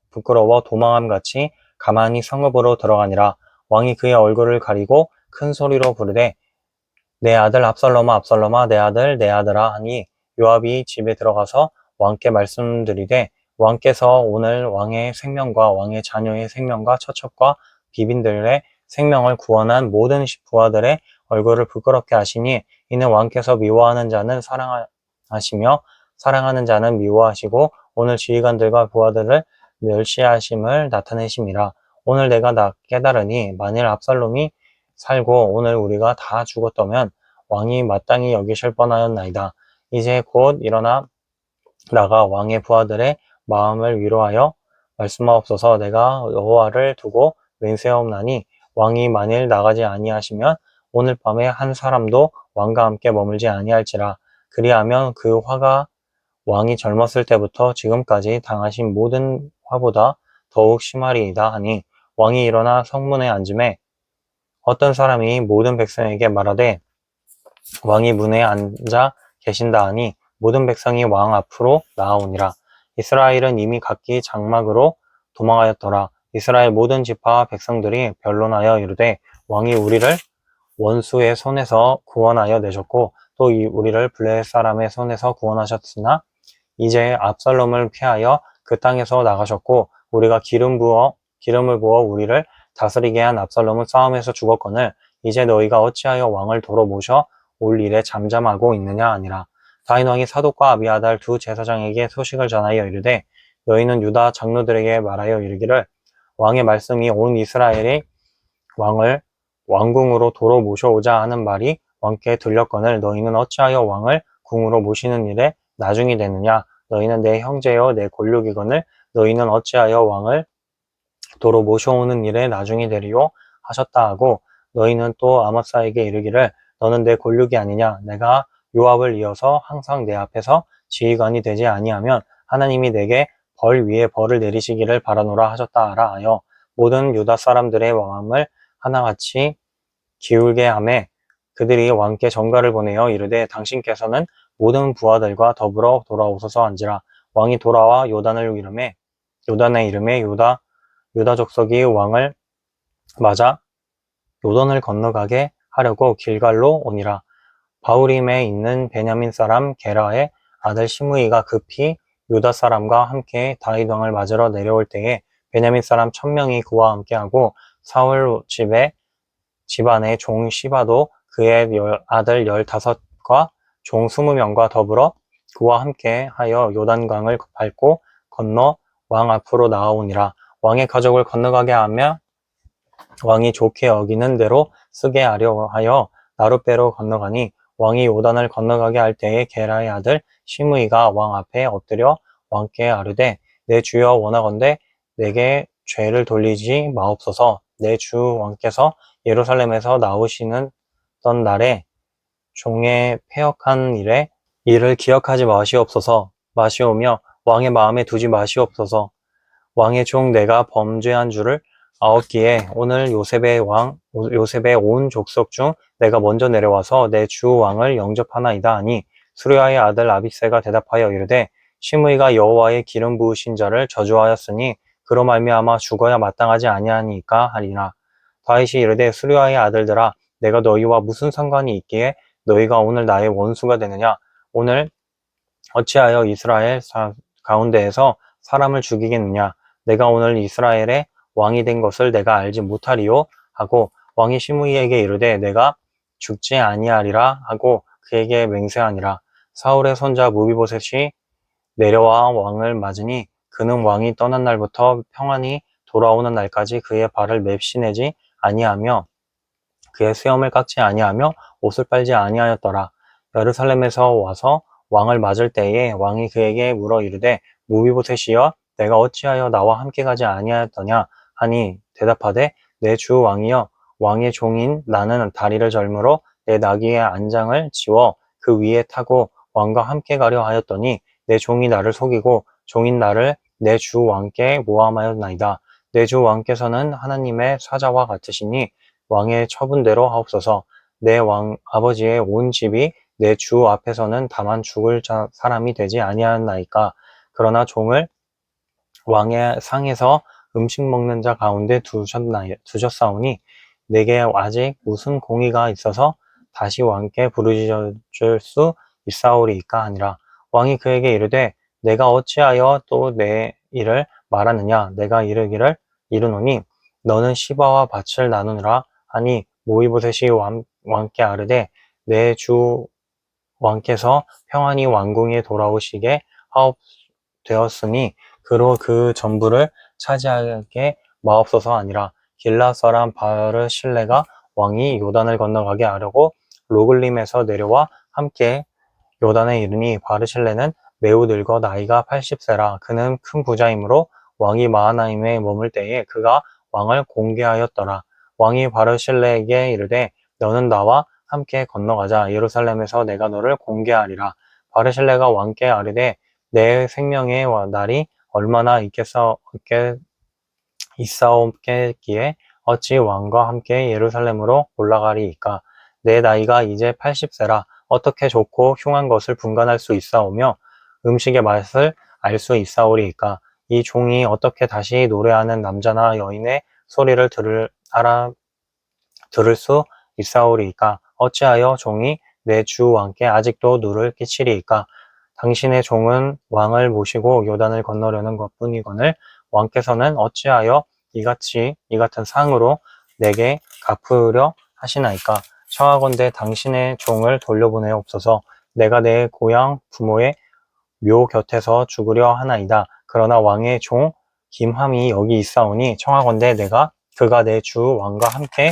도망함같이 가만히 성읍으로 들어가니라. 왕이 그의 얼굴을 가리고 큰 소리로 부르되 내 아들 압살롬아 압살롬아 내 아들아 하니 요압이 집에 들어가서 왕께 말씀드리되 왕께서 오늘 왕의 생명과 왕의 자녀의 생명과 처첩과 비빈들의 생명을 구원한 모든 부하들의 얼굴을 부끄럽게 하시니 이는 왕께서 미워하는 자는 사랑하시며 사랑하는 자는 미워하시고 오늘 지휘관들과 부하들을 멸시하심을 나타내심이라. 오늘 내가 깨달으니 만일 압살롬이 살고 오늘 우리가 다 죽었다면 왕이 마땅히 여기실 뻔하였나이다. 이제 곧 일어나 나가 왕의 부하들의 마음을 위로하여 말씀하옵소서. 내가 여호와를 두고 맹세하옵나니 왕이 만일 나가지 아니하시면 오늘 밤에 한 사람도 왕과 함께 머물지 아니할지라. 그리하면 그 화가 왕이 젊었을 때부터 지금까지 당하신 모든 화보다 더욱 심하리이다 하니 왕이 일어나 성문에 앉음에 어떤 사람이 모든 백성에게 말하되 왕이 문에 앉아 계신다 하니 모든 백성이 왕 앞으로 나아오니라. 이스라엘은 이미 각기 장막으로 도망하였더라. 이스라엘 모든 지파와 백성들이 변론하여 이르되 왕이 우리를 원수의 손에서 구원하여 내셨고 또 우리를 블레셋 사람의 손에서 구원하셨으나 이제 압살롬을 피하여 그 땅에서 나가셨고 우리가 기름을 부어 우리를 다스리게 한 압살롬은 싸움에서 죽었거늘 이제 너희가 어찌하여 왕을 도로 모셔 올 일에 잠잠하고 있느냐 아니라. 다윗 왕이 사독과 아비아달 두 제사장에게 소식을 전하여 이르되 너희는 유다 장로들에게 말하여 이르기를 왕의 말씀이 온 이스라엘의 왕을 왕궁으로 도로 모셔오자 하는 말이 왕께 들렸거늘 너희는 어찌하여 왕을 궁으로 모시는 일에 나중이 되느냐. 너희는 내 형제여 내 골육이거늘 너희는 어찌하여 왕을 도로 모셔오는 일에 나중이 되리요 하셨다 하고 너희는 또 아마사에게 이르기를 너는 내 골육이 아니냐. 내가 요압을 이어서 항상 내 앞에서 지휘관이 되지 아니하면 하나님이 내게 벌 위에 벌을 내리시기를 바라노라 하셨다 하라 하여 모든 유다 사람들의 마음을 하나같이 기울게 하매 그들이 왕께 전가를 보내어 이르되 당신께서는 모든 부하들과 더불어 돌아오소서 한지라. 왕이 돌아와 요단의 이름에 유다 족속이 왕을 맞아 요단을 건너가게 하려고 길갈로 오니라. 바후림에 있는 베냐민 사람 게라의 아들 시므이가 급히 유다 사람과 함께 다윗 왕을 맞으러 내려올 때에 베냐민 사람 1000명이 그와 함께하고 사울 집안의 종 시바도 그의 아들 15과 종 20명과 더불어 그와 함께 하여 요단강을 밟고 건너 왕 앞으로 나아오니라. 왕의 가족을 건너가게 하며 왕이 좋게 여기는 대로 쓰게 하려 하여 나룻배로 건너가니 왕이 요단을 건너가게 할 때에 게라의 아들 시므이가 왕 앞에 엎드려 왕께 아뢰되 내 주여 원하건대 내게 죄를 돌리지 마옵소서. 내 주 왕께서 예루살렘에서 나오시는 날에 종의 패역한 일을 기억하지 마시오며 왕의 마음에 두지 마시옵소서. 왕의 종 내가 범죄한 줄을 아옵기에 오늘 요셉의 온 족속 중 내가 먼저 내려와서 내 주 왕을 영접하나이다 하니 수르야의 아들 아비새가 대답하여 이르되 시므이가 여호와의 기름 부으신 자를 저주하였으니 그로 말미암아 죽어야 마땅하지 아니하니까 하리라. 다윗이 이르되 수르야의 아들들아 내가 너희와 무슨 상관이 있기에 너희가 오늘 나의 원수가 되느냐. 오늘 어찌하여 이스라엘 가운데에서 사람을 죽이겠느냐. 내가 오늘 이스라엘의 왕이 된 것을 내가 알지 못하리요 하고 왕이 시므이에게 이르되 내가 죽지 아니하리라 하고 그에게 맹세하니라. 사울의 손자 무비보셋이 내려와 왕을 맞으니 그는 왕이 떠난 날부터 평안히 돌아오는 날까지 그의 발을 맵시내지 아니하며 그의 수염을 깎지 아니하며 옷을 빨지 아니하였더라. 예루살렘에서 와서 왕을 맞을 때에 왕이 그에게 물어 이르되 무비보셋이여 내가 어찌하여 나와 함께 가지 아니하였더냐 하니 대답하되 내 주 왕이여 왕의 종인 나는 다리를 절므로 내 나귀의 안장을 지워 그 위에 타고 왕과 함께 가려 하였더니 내 종이 나를 속이고 종인 나를 내 주 왕께 모함하였나이다. 내 주 왕께서는 하나님의 사자와 같으시니 왕의 처분대로 하옵소서. 내 왕 아버지의 온 집이 내 주 앞에서는 다만 죽을 사람이 되지 아니하였나이까. 그러나 종을 왕의 상에서 음식 먹는 자 가운데 두셨사오니 내게 아직 무슨 공의가 있어서 다시 왕께 부르짖을 수 있사오리이까 하니라. 왕이 그에게 이르되 내가 어찌하여 또 내 일을 말하느냐. 내가 이르노니 너는 시바와 밭을 나누느라 하니 모이보셋이 왕께 아뢰되 내 주 왕께서 평안히 왕궁에 돌아오시게 하옵되었으니 그로 그 전부를 차지하게 마옵소서 아니라. 길앗 사람 바르실레가 왕이 요단을 건너가게 하려고 로글림에서 내려와 함께 요단에 이르니 바르실레는 매우 늙어 나이가 80세라. 그는 큰 부자이므로 왕이 마하나임에 머물 때에 그가 왕을 공개하였더라. 왕이 바르실레에게 이르되 너는 나와 함께 건너가자. 예루살렘에서 내가 너를 공개하리라. 바르실레가 왕께 아뢰되 내 생명의 날이 얼마나 있사옵겠기에 어찌 왕과 함께 예루살렘으로 올라가리이까. 내 나이가 이제 80세라. 어떻게 좋고 흉한 것을 분간할 수 있사오며 음식의 맛을 알 수 있사오리이까. 이 종이 어떻게 다시 노래하는 남자나 여인의 소리를 들을 수 있사오리이까. 어찌하여 종이 내 주 왕께 아직도 누를 끼치리이까. 당신의 종은 왕을 모시고 요단을 건너려는 것뿐이거늘 왕께서는 어찌하여 이 같은 상으로 내게 갚으려 하시나이까. 청하건대 당신의 종을 돌려보내옵소서. 내가 내 고향 부모의 묘 곁에서 죽으려 하나이다. 그러나 왕의 종 김함이 여기 있사오니 청하건대 그가 내 주 왕과 함께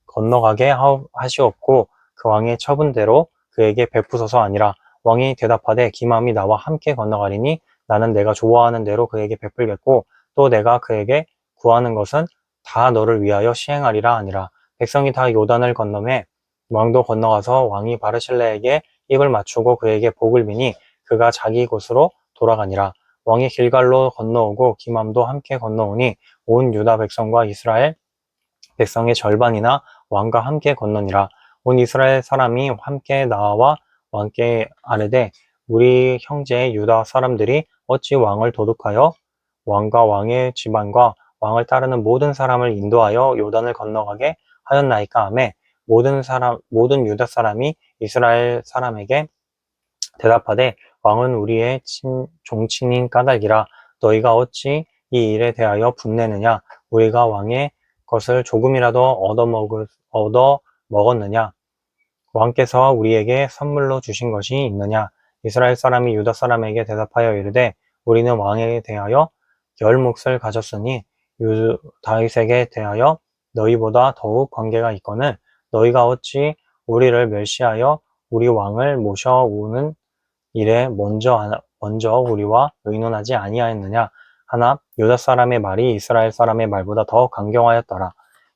건너가게 하시옵고 그 왕의 처분대로 그에게 베푸소서 아니라. 왕이 대답하되 김함이 나와 함께 건너가리니 나는 내가 좋아하는 대로 그에게 베풀겠고 또 내가 그에게 구하는 것은 다 너를 위하여 시행하리라 하니라. 백성이 다 요단을 건너매 왕도 건너가서 왕이 바르실레에게 입을 맞추고 그에게 복을 비니 그가 자기 곳으로 돌아가니라. 왕이 길갈로 건너오고 김함도 함께 건너오니 온 유다 백성과 이스라엘 백성의 절반이나 왕과 함께 건너니라. 온 이스라엘 사람이 함께 나와 왕께 아뢰되 우리 형제 유다 사람들이 어찌 왕을 도둑하여 왕과 왕의 집안과 왕을 따르는 모든 사람을 인도하여 요단을 건너가게 하였나이까 하매 모든 유다 사람이 이스라엘 사람에게 대답하되 왕은 우리의 종친인 까닭이라. 너희가 어찌 이 일에 대하여 분내느냐. 우리가 왕의 것을 조금이라도 얻어 먹었느냐. 왕께서 우리에게 선물로 주신 것이 있느냐. 이스라엘 사람이 유다 사람에게 대답하여 이르되 우리는 왕에 대하여 10몫을 가졌으니 다윗에게 대하여 너희보다 더욱 관계가 있거늘 너희가 어찌 우리를 멸시하여 우리 왕을 모셔오는 일에 먼저 우리와 의논하지 아니하였느냐. 하나 유다 사람의 말이 이스라엘 사람의 말보다 더 강경하였더라.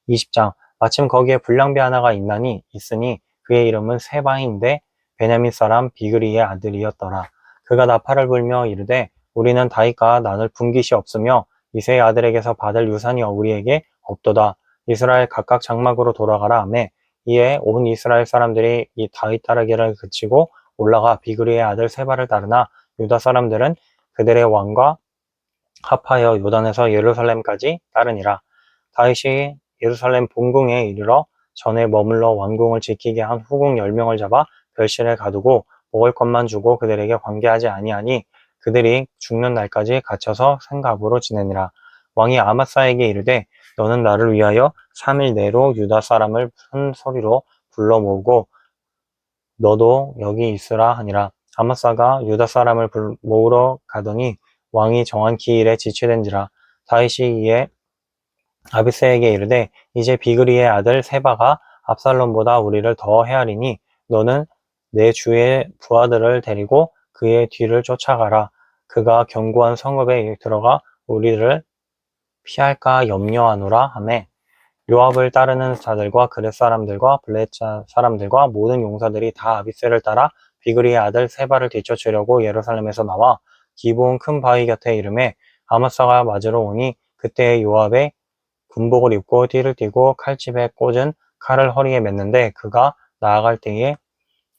20장 마침 거기에 불량배 하나가 있으니 그의 이름은 세바인데 베냐민 사람 비그리의 아들이었더라. 그가 나팔을 불며 이르되 우리는 다윗과 나눌 분깃이 없으며 이새의 아들에게서 받을 유산이 우리에게 없도다. 이스라엘 각각 장막으로 돌아가라 하매 이에 온 이스라엘 사람들이 이 다윗 따르기를 그치고 올라가 비그리의 아들 세바를 따르나 유다 사람들은 그들의 왕과 합하여 요단에서 예루살렘까지 따르니라. 다윗이 예루살렘 본궁에 이르러 전에 머물러 왕궁을 지키게 한 후궁 10명을 잡아 별실에 가두고 먹을 것만 주고 그들에게 관계하지 아니하니 그들이 죽는 날까지 갇혀서 생갑으로 지내니라. 왕이 아마사에게 이르되 너는 나를 위하여 3일 내로 유다 사람을 큰 소리로 불러 모으고 너도 여기 있으라 하니라. 아마사가 유다 사람을 모으러 가더니 왕이 정한 기일에 지체된지라. 다윗이 이에 아비새에게 이르되 이제 비그리의 아들 세바가 압살롬보다 우리를 더 헤아리니 너는 내 주의 부하들을 데리고 그의 뒤를 쫓아가라. 그가 견고한 성읍에 들어가 우리를 피할까 염려하노라 하매 요압을 따르는 자들과 그렛 사람들과 블렛 사람들과 모든 용사들이 다 아비새를 따라 비그리의 아들 세바를 뒤쫓으려고 예루살렘에서 나와 기브온 큰 바위 곁에 이르매 아마사가 맞으러 오니 그때 요압의 군복을 입고 띠를 띠고 칼집에 꽂은 칼을 허리에 맸는데 그가 나아갈 때에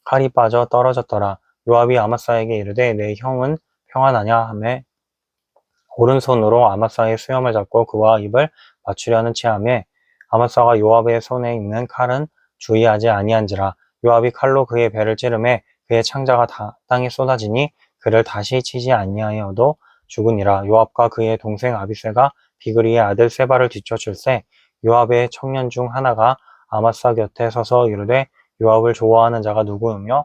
칼이 빠져 떨어졌더라. 요압이 아마사에게 이르되 내 형은 평안하냐 하매 오른손으로 아마사의 수염을 잡고 그와 입을 맞추려는 체함에 아마사가 요압의 손에 있는 칼은 주의하지 아니한지라. 요압이 칼로 그의 배를 찌르매 그의 창자가 땅에 쏟아지니 그를 다시 치지 아니하여도 죽으니라. 요압과 그의 동생 아비새가 비그리의 아들 세바를 뒤쫓을세 요압의 청년 중 하나가 아마사 곁에 서서 이르되 요압을 좋아하는 자가 누구이며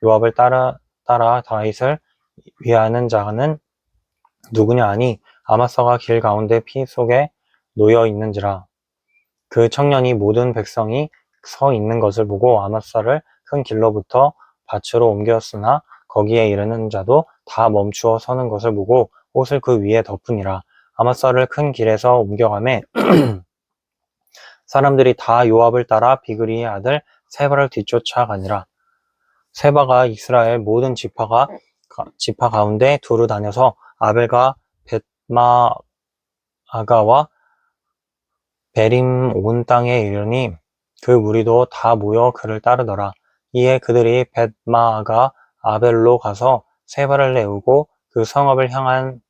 요압을 따라 다윗을 위하는 자는 누구냐 하니 아마사가 길 가운데 피 속에 놓여 있는지라. 그 청년이 모든 백성이 서 있는 것을 보고 아마사를 큰 길로부터 밭으로 옮겼으나 거기에 이르는 자도 다 멈추어 서는 것을 보고 옷을 그 위에 덮으니라. 아마살을 큰 길에서 옮겨가매 사람들이 다 요압을 따라 비그리의 아들 세바를 뒤쫓아가니라. 세바가 이스라엘 모든 지파 가운데 두루 다녀서 아벨과 벳마아가와 베림 온 땅에 이르니 그 무리도 다 모여 그를 따르더라. 이에 그들이 벳마아가 아벨로 가서 세바를 내우고 그 성읍을 향한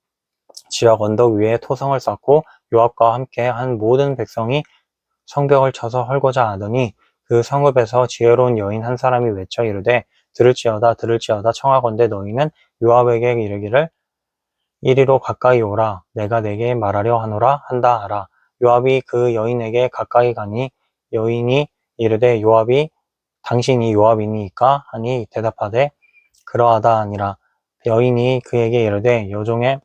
지역 언덕 위에 토성을 쌓고 요압과 함께 한 모든 백성이 성벽을 쳐서 헐고자 하더니 그 성읍에서 지혜로운 여인 한 사람이 외쳐 이르되 들을지어다 들을지어다 청하건대 너희는 요압에게 이르기를 이리로 가까이 오라 내가 내게 말하려 하노라 한다 하라. 요압이 그 여인에게 가까이 가니 여인이 이르되 요압이 당신이 요압이니까 하니 대답하되 그러하다 하니라. 여인이 그에게 이르되 여종의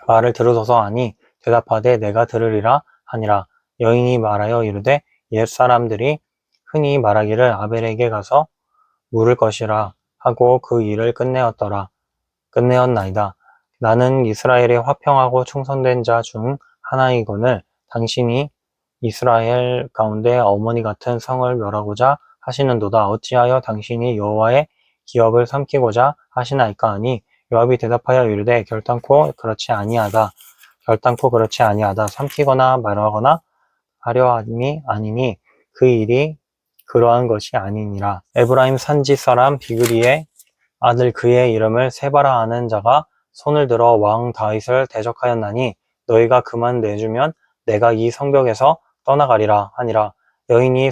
말을 들으소서 하니 대답하되 내가 들으리라 하니라. 여인이 말하여 이르되 옛사람들이 흔히 말하기를 아벨에게 가서 물을 것이라 하고 그 일을 끝내었나이다. 나는 이스라엘의 화평하고 충성된 자 중 하나이거늘 당신이 이스라엘 가운데 어머니 같은 성을 멸하고자 하시는도다. 어찌하여 당신이 여호와의 기업을 삼키고자 하시나이까 하니 요압이 대답하여 이르되 결단코 그렇지 아니하다. 삼키거나 멸하거나 하려 함이 아니니 그 일이 그러한 것이 아니니라. 에브라임 산지 사람 비그리의 아들 그의 이름을 세바라 하는 자가 손을 들어 왕 다윗을 대적하였나니 너희가 그만 내주면 내가 이 성벽에서 떠나가리라 하니라. 여인이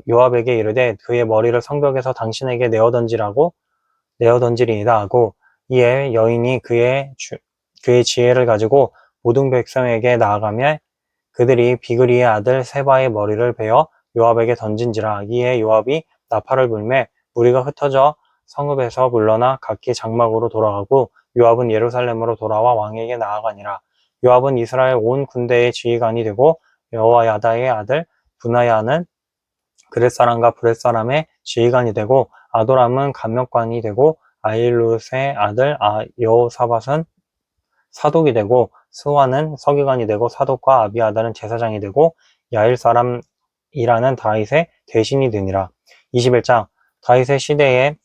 요압에게 이르되 그의 머리를 성벽에서 당신에게 내어 던지리이다 하고 이에 여인이 그의 지혜를 가지고 모든 백성에게 나아가며 그들이 비그리의 아들 세바의 머리를 베어 요압에게 던진지라. 이에 요압이 나팔을 불매 무리가 흩어져 성읍에서 물러나 각기 장막으로 돌아가고 요압은 예루살렘으로 돌아와 왕에게 나아가니라. 요압은 이스라엘 온 군대의 지휘관이 되고 여호야다의 아들 분하야는 그렛 사람과 브렛 사람의 지휘관이 되고 아도람은 감역관이 되고 아힐룻의 아들 여호사밧은 사독이 되고 스와는 서기관이 되고 사독과 아비아달은 제사장이 되고 야일 사람이라는 다윗의 대신이 되니라. 21장 다윗의 시대에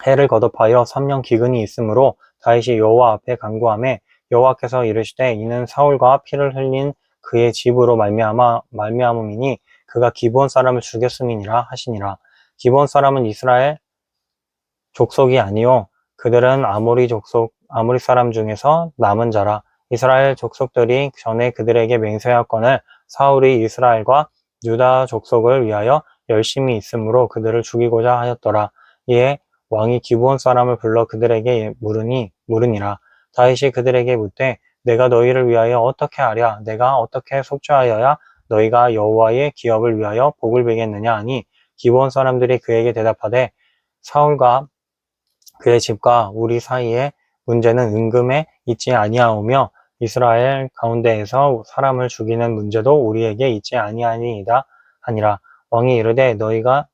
해를 거듭하여 3년 기근이 있으므로 다윗이 여호와 앞에 간구하매 여호와께서 이르시되 이는 사울과 피를 흘린 그의 집으로 말미암음이니 그가 기브온 사람을 죽였음이니라 하시니라. 기브온 사람은 이스라엘 족속이 아니요 그들은 아모리 사람 중에서 남은 자라. 이스라엘 족속들이 전에 그들에게 맹세하였거늘 사울이 이스라엘과 유다 족속을 위하여 열심히 있으므로 그들을 죽이고자 하였더라. 이에 왕이 기브온 사람을 불러 그들에게 물으니라. 다윗이 그들에게 묻되 내가 너희를 위하여 어떻게 하랴? 내가 어떻게 속죄하여야 너희가 여호와의 기업을 위하여 복을 베겠느냐 하니 기브온 사람들이 그에게 대답하되 사울과 그의 집과 우리 사이에 문제는 은금에 있지 아니하오며 이스라엘 가운데에서 사람을 죽이는 문제도 우리에게 있지 아니하니이다 하니라. 왕이 이르되 너희가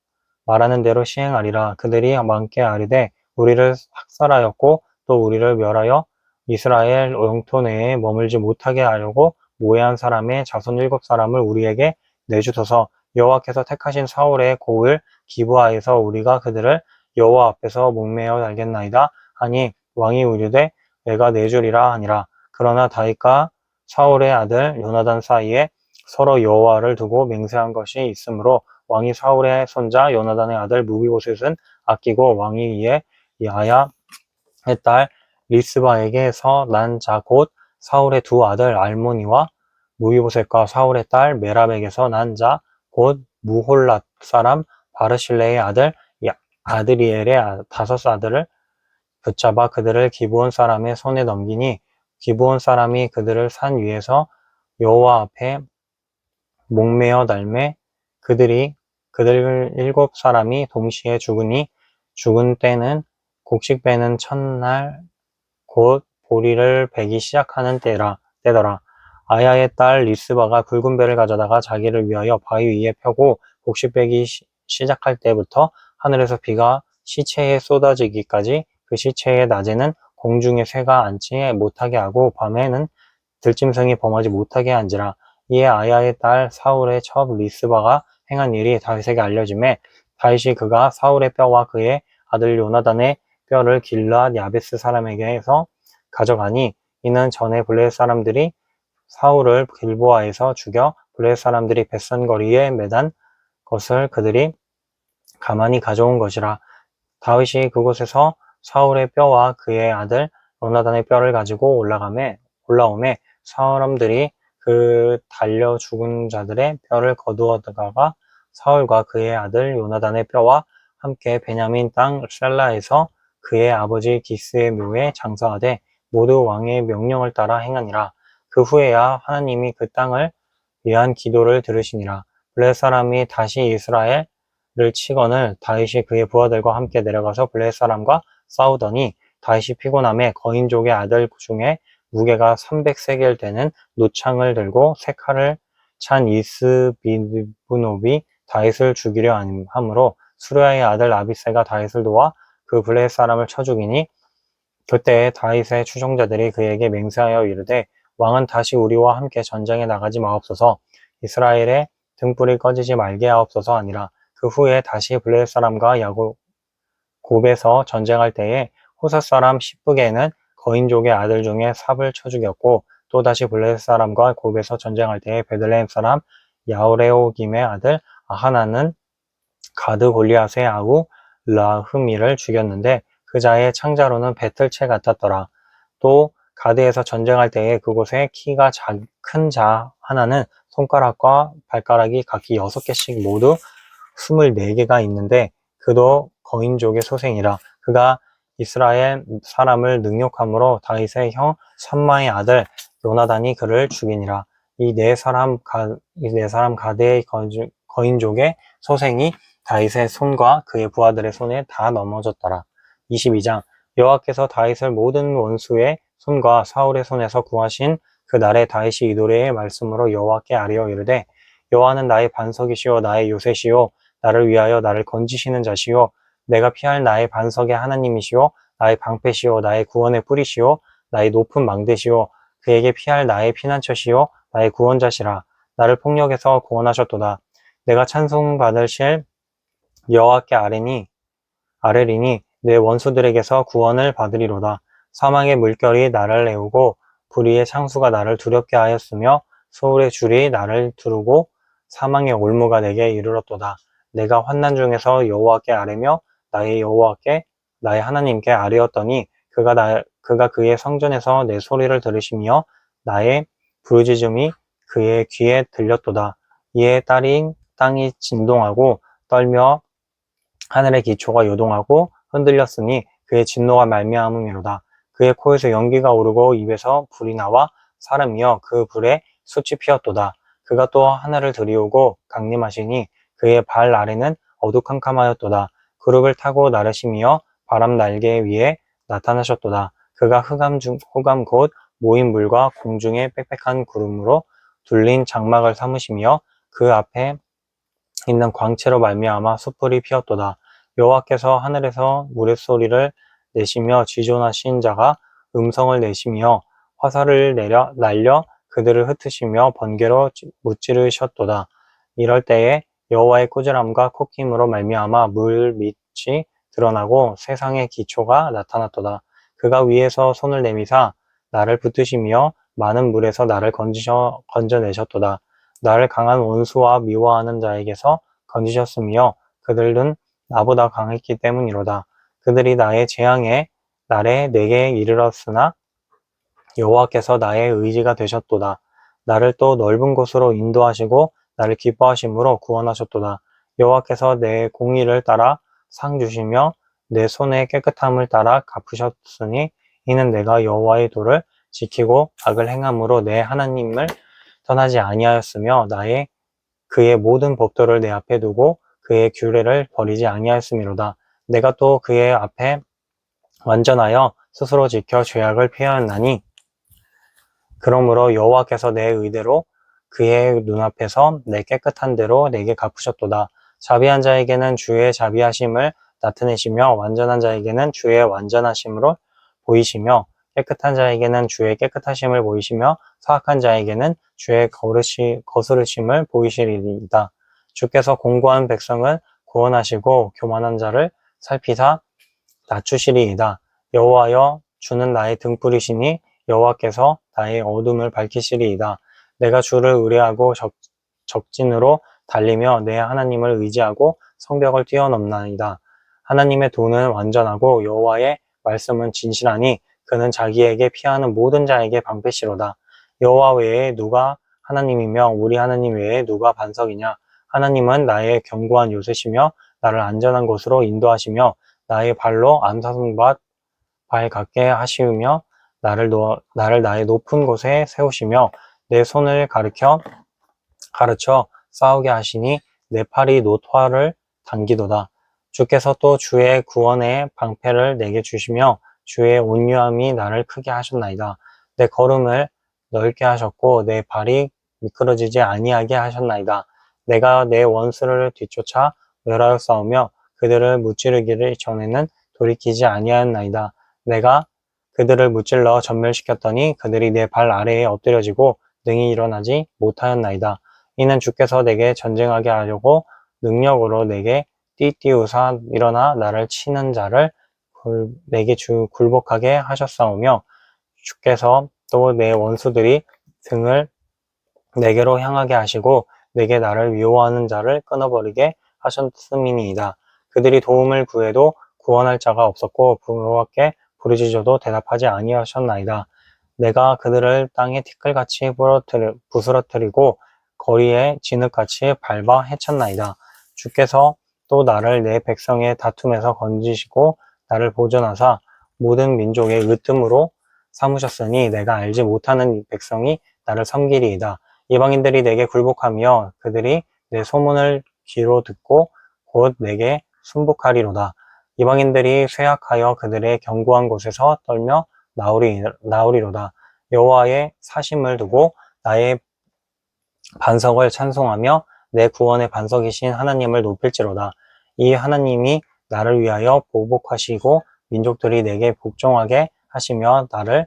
말하는 대로 시행하리라. 그들이 왕께 아뢰되 우리를 학살하였고 또 우리를 멸하여 이스라엘 영토 내에 머물지 못하게 하려고 모해한 사람의 자손 7사람을 우리에게 내주소서. 여호와께서 택하신 사울의 고을 기브아에서 우리가 그들을 여호와 앞에서 목매어 달겠나이다 하니 왕이 이르되 내가 내주리라 하니라. 그러나 다윗과 사울의 아들 요나단 사이에 서로 여호와를 두고 맹세한 것이 있으므로 왕이 사울의 손자 요나단의 아들 무비보셋은 아끼고 왕이 이에 야야의 딸 리스바에게서 난 자 곧 사울의 두 아들 알모니와 무비보셋과 사울의 딸 메랍에게서 난 자 곧 무홀랏 사람 바르실레의 아들 아드리엘의 5아들을 붙잡아 그들을 기브온 사람의 손에 넘기니 기브온 사람이 그들을 산 위에서 여호와 앞에 목매어 달매 그들 7사람이 동시에 죽으니 죽은 때는 곡식 베는 첫날 곧 보리를 베기 시작하는 때더라. 아야의 딸 리스바가 굵은 배를 가져다가 자기를 위하여 바위 위에 펴고 곡식 베기 시작할 때부터 하늘에서 비가 시체에 쏟아지기까지 그 시체의 낮에는 공중에 새가 앉지 못하게 하고 밤에는 들짐승이 범하지 못하게 한지라. 이에 아야의 딸 사울의 첩 리스바가 행한 일이 다윗에게 알려지매 다윗이 그가 사울의 뼈와 그의 아들 요나단의 뼈를 길르앗 야베스 사람에게서 가져가니 이는 전에 블레셋 사람들이 사울을 길보아에서 죽여 블레셋 사람들이 벳산거리에 매단 것을 그들이 가만히 가져온 것이라. 다윗이 그곳에서 사울의 뼈와 그의 아들 요나단의 뼈를 가지고 올라오매 사람들이 그 달려 죽은 자들의 뼈를 거두어다가 사울과 그의 아들 요나단의 뼈와 함께 베냐민 땅 셀라에서 그의 아버지 기스의 묘에 장사하되 모두 왕의 명령을 따라 행하니라. 그 후에야 하나님이 그 땅을 위한 기도를 들으시니라. 블레셋 사람이 다시 이스라엘을 치거늘 다윗이 그의 부하들과 함께 내려가서 블레셋 사람과 싸우더니 다윗이 피곤함에 거인족의 아들 중에 무게가 300세겔 되는 노창을 들고 세 칼을 찬 이스비브노비 다윗을 죽이려 함으로 수르야의 아들 아비새가 다윗을 도와 그 블레셋 사람을 쳐 죽이니 그때 다윗의 추종자들이 그에게 맹세하여 이르되 왕은 다시 우리와 함께 전쟁에 나가지 마옵소서 이스라엘의 등불이 꺼지지 말게 하옵소서 하니라. 그 후에 다시 블레셋 사람과 야곱에서 전쟁할 때에 호사 사람 시브게는 거인족의 아들 중에 삽을 쳐 죽였고 또다시 블레셋 사람과 곱에서 전쟁할 때에 베들레헴 사람 야오레오김의 아들 아하나는 가드 골리앗의 아우 라흐미를 죽였는데 그 자의 창자로는 배틀채 같았더라. 또 가드에서 전쟁할 때에 그곳에 키가 큰 자 하나는 손가락과 발가락이 각기 6개씩 모두 24개가 있는데 그도 거인족의 소생이라. 그가 이스라엘 사람을 능욕함으로 다윗의 형 삼마의 아들 요나단이 그를 죽이니라. 이 네 사람 가드의 거인족의 소생이 다윗의 손과 그의 부하들의 손에 다 넘어졌더라. 22장 여호와께서 다윗을 모든 원수의 손과 사울의 손에서 구하신 그 날에 다윗이 이 노래의 말씀으로 여호와께 아뢰어 이르되 여호와는 나의 반석이시오 나의 요새시오 나를 위하여 나를 건지시는 자시오 내가 피할 나의 반석의 하나님이시오 나의 방패시오 나의 구원의 뿌리시오 나의 높은 망대시오 그에게 피할 나의 피난처시오 나의 구원자시라. 나를 폭력에서 구원하셨도다. 내가 찬송받으실 여호와께 아뢰리니 내 원수들에게서 구원을 받으리로다. 사망의 물결이 나를 애우고 불의의 창수가 나를 두렵게 하였으며 소울의 줄이 나를 두르고 사망의 올무가 내게 이르렀도다. 내가 환난 중에서 여호와께 아뢰며 나의 하나님께 아뢰었더니 그가 그의 성전에서 내 소리를 들으시며 나의 부르짖음이 그의 귀에 들렸도다. 이에 땅이 진동하고 떨며 하늘의 기초가 요동하고 흔들렸으니 그의 진노가 말미암음이로다. 그의 코에서 연기가 오르고 입에서 불이 나와 사람이여 그 불에 숯이 피었도다. 그가 또 하늘을 들이우고 강림하시니 그의 발 아래는 어두캄캄하였도다. 구름을 타고 나르시며 바람 날개 위에 나타나셨도다. 그가 흑암 곧 모인 물과 공중의 빽빽한 구름으로 둘린 장막을 삼으시며 그 앞에 있는 광채로 말미암아 숯불이 피었도다. 여호와께서 하늘에서 우레소리를 내시며 지존하신 자가 음성을 내시며 화살을 날려 그들을 흩으시며 번개로 무찌르셨도다. 이럴 때에 여호와의 꾸지람과 콧김으로 말미암아 물 밑이 드러나고 세상의 기초가 나타났도다. 그가 위에서 손을 내미사 나를 붙드시며 많은 물에서 나를 건져내셨도다. 나를 강한 원수와 미워하는 자에게서 건지셨으며 그들은 나보다 강했기 때문이로다. 그들이 나의 재앙의 날에 내게 이르렀으나 여호와께서 나의 의지가 되셨도다. 나를 또 넓은 곳으로 인도하시고 나를 기뻐하심으로 구원하셨도다. 여호와께서 내 공의를 따라 상 주시며 내 손의 깨끗함을 따라 갚으셨으니 이는 내가 여호와의 도를 지키고 악을 행함으로 내 하나님을 떠나지 아니하였으며 그의 모든 법도를 내 앞에 두고 그의 규례를 버리지 아니하였음이로다. 내가 또 그의 앞에 완전하여 스스로 지켜 죄악을 피하였나니 그러므로 여호와께서 내 의대로 그의 눈앞에서 내 깨끗한 대로 내게 갚으셨도다. 자비한 자에게는 주의 자비하심을 나타내시며 완전한 자에게는 주의 완전하심으로 보이시며 깨끗한 자에게는 주의 깨끗하심을 보이시며 사악한 자에게는 주의 거스르심을 보이시리이다. 주께서 공고한 백성을 구원하시고 교만한 자를 살피사 낮추시리이다. 여호와여, 주는 나의 등불이시니 여호와께서 나의 어둠을 밝히시리이다. 내가 주를 의뢰하고 적진으로 달리며 내 하나님을 의지하고 성벽을 뛰어넘나이다. 하나님의 도는 완전하고 여호와의 말씀은 진실하니 그는 자기에게 피하는 모든 자에게 방패시로다. 여호와 외에 누가 하나님이며 우리 하나님 외에 누가 반석이냐. 하나님은 나의 견고한 요새시며 나를 안전한 곳으로 인도하시며 나의 발로 암사슴밭 발 같게 하시우며 나를 나의 높은 곳에 세우시며 내 손을 가르쳐 싸우게 하시니 내 팔이 놋화를 당기도다. 주께서 또 주의 구원의 방패를 내게 주시며 주의 온유함이 나를 크게 하셨나이다. 내 걸음을 넓게 하셨고 내 발이 미끄러지지 아니하게 하셨나이다. 내가 내 원수를 뒤쫓아 멸하여 싸우며 그들을 무찌르기를 전에는 돌이키지 아니하였나이다. 내가 그들을 무찔러 전멸시켰더니 그들이 내 발 아래에 엎드려지고 능히 일어나지 못하였나이다. 이는 주께서 내게 전쟁하게 하려고 능력으로 내게 띠띠우사 일어나 나를 치는 자를 내게 굴복하게 하셨사오며 주께서 또 내 원수들이 등을 내게로 향하게 하시고 내게 나를 미워하는 자를 끊어버리게 하셨음이니이다. 그들이 도움을 구해도 구원할 자가 없었고 여호와께 부르짖어도 대답하지 아니하셨나이다. 내가 그들을 땅에 티끌같이 부스러뜨리고 거리에 진흙같이 밟아 해쳤나이다. 주께서 또 나를 내 백성의 다툼에서 건지시고 나를 보존하사 모든 민족의 으뜸으로 삼으셨으니 내가 알지 못하는 백성이 나를 섬기리이다. 이방인들이 내게 굴복하며 그들이 내 소문을 귀로 듣고 곧 내게 순복하리로다. 이방인들이 쇠약하여 그들의 견고한 곳에서 떨며 나오리로다. 여호와의 사심을 두고 나의 반석을 찬송하며 내 구원의 반석이신 하나님을 높일지로다. 이 하나님이 나를 위하여 보복하시고 민족들이 내게 복종하게 하시며 나를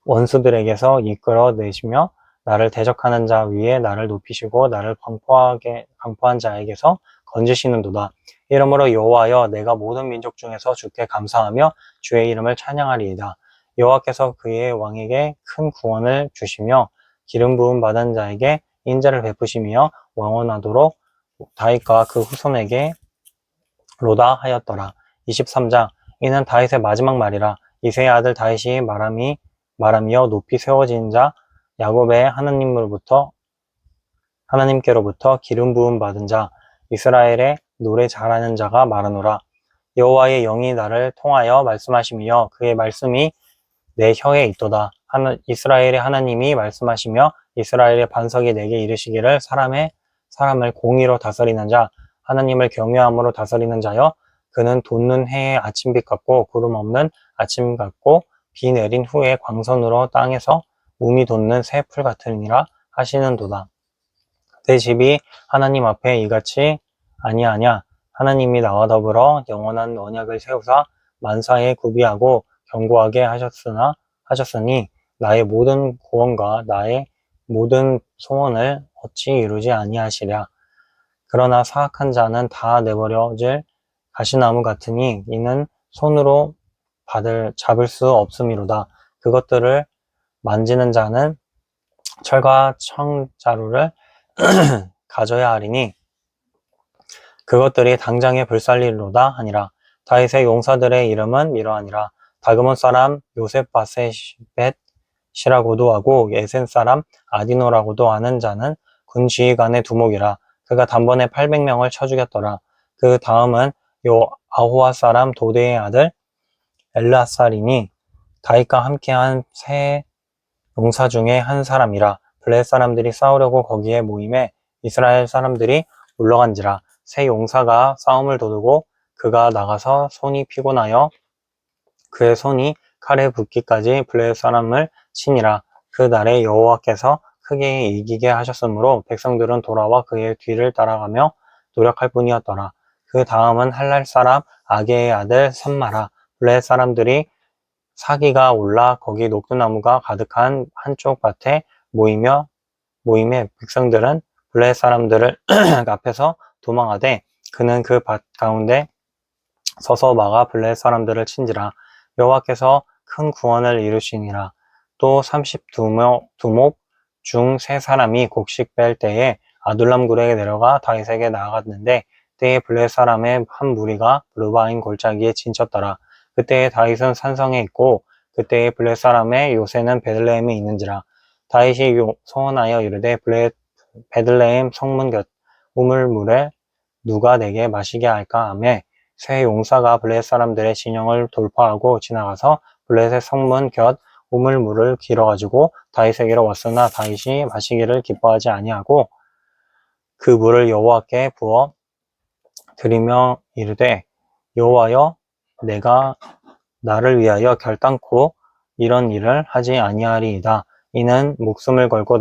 원수들에게서 이끌어내시며 나를 대적하는 자 위에 나를 높이시고 나를 광포한 자에게서 건지시는도다. 이러므로 여호와여, 내가 모든 민족 중에서 주께 감사하며 주의 이름을 찬양하리이다. 여호와께서 그의 왕에게 큰 구원을 주시며 기름 부음 받은 자에게 인자를 베푸시며 영원하도록 다윗과 그 후손에게 로다 하였더라. 23장. 이는 다윗의 마지막 말이라. 이새의 아들 다윗이 말하며 높이 세워진 자 야곱의 하나님께로부터 기름 부음 받은 자 이스라엘의 노래 잘하는 자가 말하노라. 여호와의 영이 나를 통하여 말씀하시며 그의 말씀이 내 혀에 있도다. 이스라엘의 하나님이 말씀하시며 이스라엘의 반석이 내게 이르시기를 사람을 공의로 다스리는 자, 하나님을 경외함으로 다스리는 자여, 그는 돋는 해의 아침빛 같고 구름 없는 아침 같고 비 내린 후에 광선으로 땅에서 몸이 돋는 새 풀 같으니라 하시는도다. 내 집이 하나님 앞에 이같이 아니하냐. 하나님이 나와 더불어 영원한 언약을 세우사 만사에 구비하고 견고하게 하셨으니 나의 모든 구원과 나의 모든 소원을 어찌 이루지 아니하시랴. 그러나 사악한 자는 다 내버려질 가시나무 같으니 이는 손으로 잡을 수 없음이로다. 그것들을 만지는 자는 철과 청자루를 가져야 하리니 그것들이 당장에 불살리로다 하니라. 다윗의 용사들의 이름은 이러하니라. 다그몬 사람 요셉바셋이라고도 하고 예센 사람 아디노라고도 하는 자는 군 지휘관의 두목이라. 그가 단번에 800명을 쳐 죽였더라. 그 다음은 아호와 사람 도대의 아들 엘르아살이니 다윗과 함께한 세 용사 중에 한 사람이라. 블레셋 사람들이 싸우려고 거기에 모임에 이스라엘 사람들이 물러간지라. 세 용사가 싸움을 도두고 그가 나가서 손이 피곤하여 그의 손이 칼에 붙기까지 블레셋 사람을 치니라. 그 날에 여호와께서 크게 이기게 하셨으므로 백성들은 돌아와 그의 뒤를 따라가며 노력할 뿐이었더라. 그 다음은 할랄 사람 아게의 아들 삼마라. 블레셋 사람들이 사기가 올라 거기 녹두나무가 가득한 한쪽 밭에 모임에 백성들은 블레셋 사람들을 앞에서 도망하되 그는 그 밭 가운데 서서 막아 블레셋 사람들을 친지라. 여호와께서 큰 구원을 이루시니라. 또 32목 중 세 사람이 곡식 뺄 때에 아둘람 굴에 내려가 다윗에게 나아갔는데 때에 블레셋 사람의 한 무리가 르바임 골짜기에 진쳤더라. 그때에 다윗은 산성에 있고 그때에 블레셋 사람의 요새는 베들레헴에 있는지라. 다윗이 소원하여 이르되 베들레헴 성문 곁 우물물에 누가 내게 마시게 할까 하며 새 용사가 블레셋 사람들의 진영을 돌파하고 지나가서 블레셋 성문 곁 우물물을 길어가지고 다윗에게로 왔으나 다윗이 마시기를 기뻐하지 아니하고 그 물을 여호와께 부어 드리며 이르되 여호와여 내가 나를 위하여 결단코 이런 일을 하지 아니하리이다. 이는 목숨을 걸고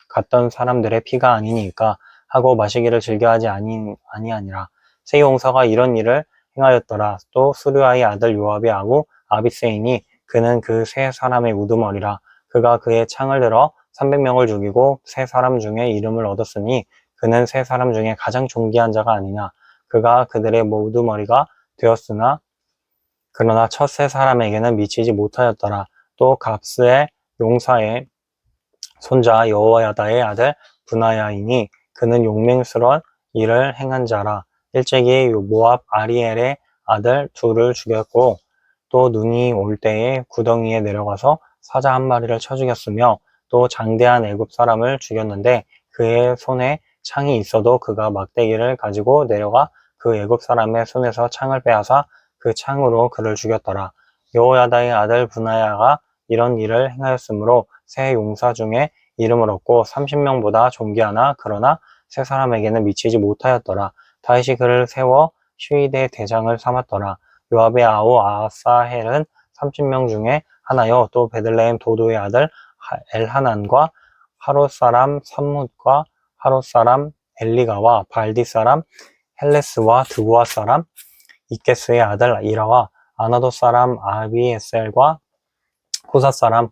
갔던 사람들의 피가 아니니까 하고 마시기를 즐겨하지 아니하니라. 세 용사가 이런 일을 행하였더라. 또 수르아의 아들 요압의 아우 아비세이니 그는 그 세 사람의 우두머리라. 그가 그의 창을 들어 300명을 죽이고 세 사람 중에 이름을 얻었으니 그는 세 사람 중에 가장 존귀한 자가 아니냐. 그가 그들의 우두머리가 되었으나 그러나 첫 세 사람에게는 미치지 못하였더라. 또 갑스의 용사의 손자 여호야다의 아들 분하야이니 그는 용맹스러운 일을 행한 자라. 일찍이 모압 아리엘의 아들 둘을 죽였고 또 눈이 올 때에 구덩이에 내려가서 사자 한 마리를 쳐 죽였으며 또 장대한 애굽 사람을 죽였는데 그의 손에 창이 있어도 그가 막대기를 가지고 내려가 그 애굽 사람의 손에서 창을 빼앗아 그 창으로 그를 죽였더라. 여호야다의 아들 분하야가 이런 일을 행하였으므로 세 용사 중에 이름을 얻고 30명보다 존귀하나 그러나 세 사람에게는 미치지 못하였더라. 다윗이 그를 세워 시위대 대장을 삼았더라. 요압의 아우 아사헬은 30명 중에 하나요. 또 베들레헴 도도의 아들 엘하난과 하롯 사람 삼뭇과 하롯 사람 엘리가와 발디 사람 헬레스와 드고아 사람 이케스의 아들 이라와 아나도 사람 아비에셀과 호사 사람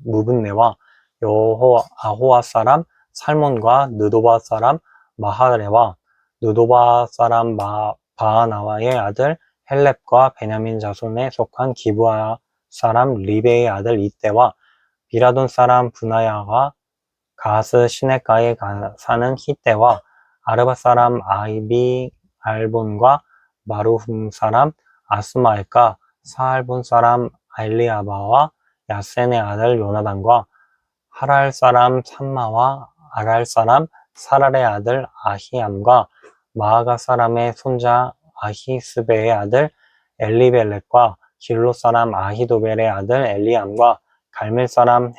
무분네와 아호아 사람 살몬과 느도바 사람 마하레와 느도바 사람 바하나와의 아들 헬렙과 베냐민 자손에 속한 기브아 사람 리베의 아들 이때와 비라돈 사람 분하야가 가스 시내가에 사는 히때와 아르바 사람 아이비 알본과 마루흠 사람 아스마엘과 사알본 사람 엘리아바와 야센의 아들 요나단과 하랄 사람 삼마와 아랄 사람 사랄의 아들 아히암과 마아가 사람의 손자 아히스베의 아들 엘리벨렛과 길로 사람 아히도벨의 아들 엘리암과 갈멜 사람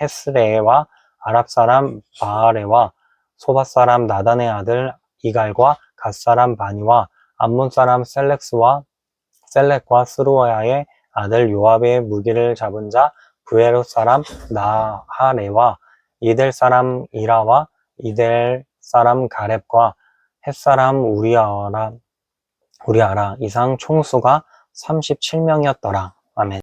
헤스레와 아랍 사람 바아레와 소바 사람 나단의 아들 이갈과 갓 사람 바니와 암몬 사람 셀렉과 스루야의 아들 요압의 무기를 잡은 자 부에롯 사람 나하레와 이델 사람 이라와 이델 사람 가렙과 헷 사람 우리아라 이상 총수가 37명이었더라. 아멘.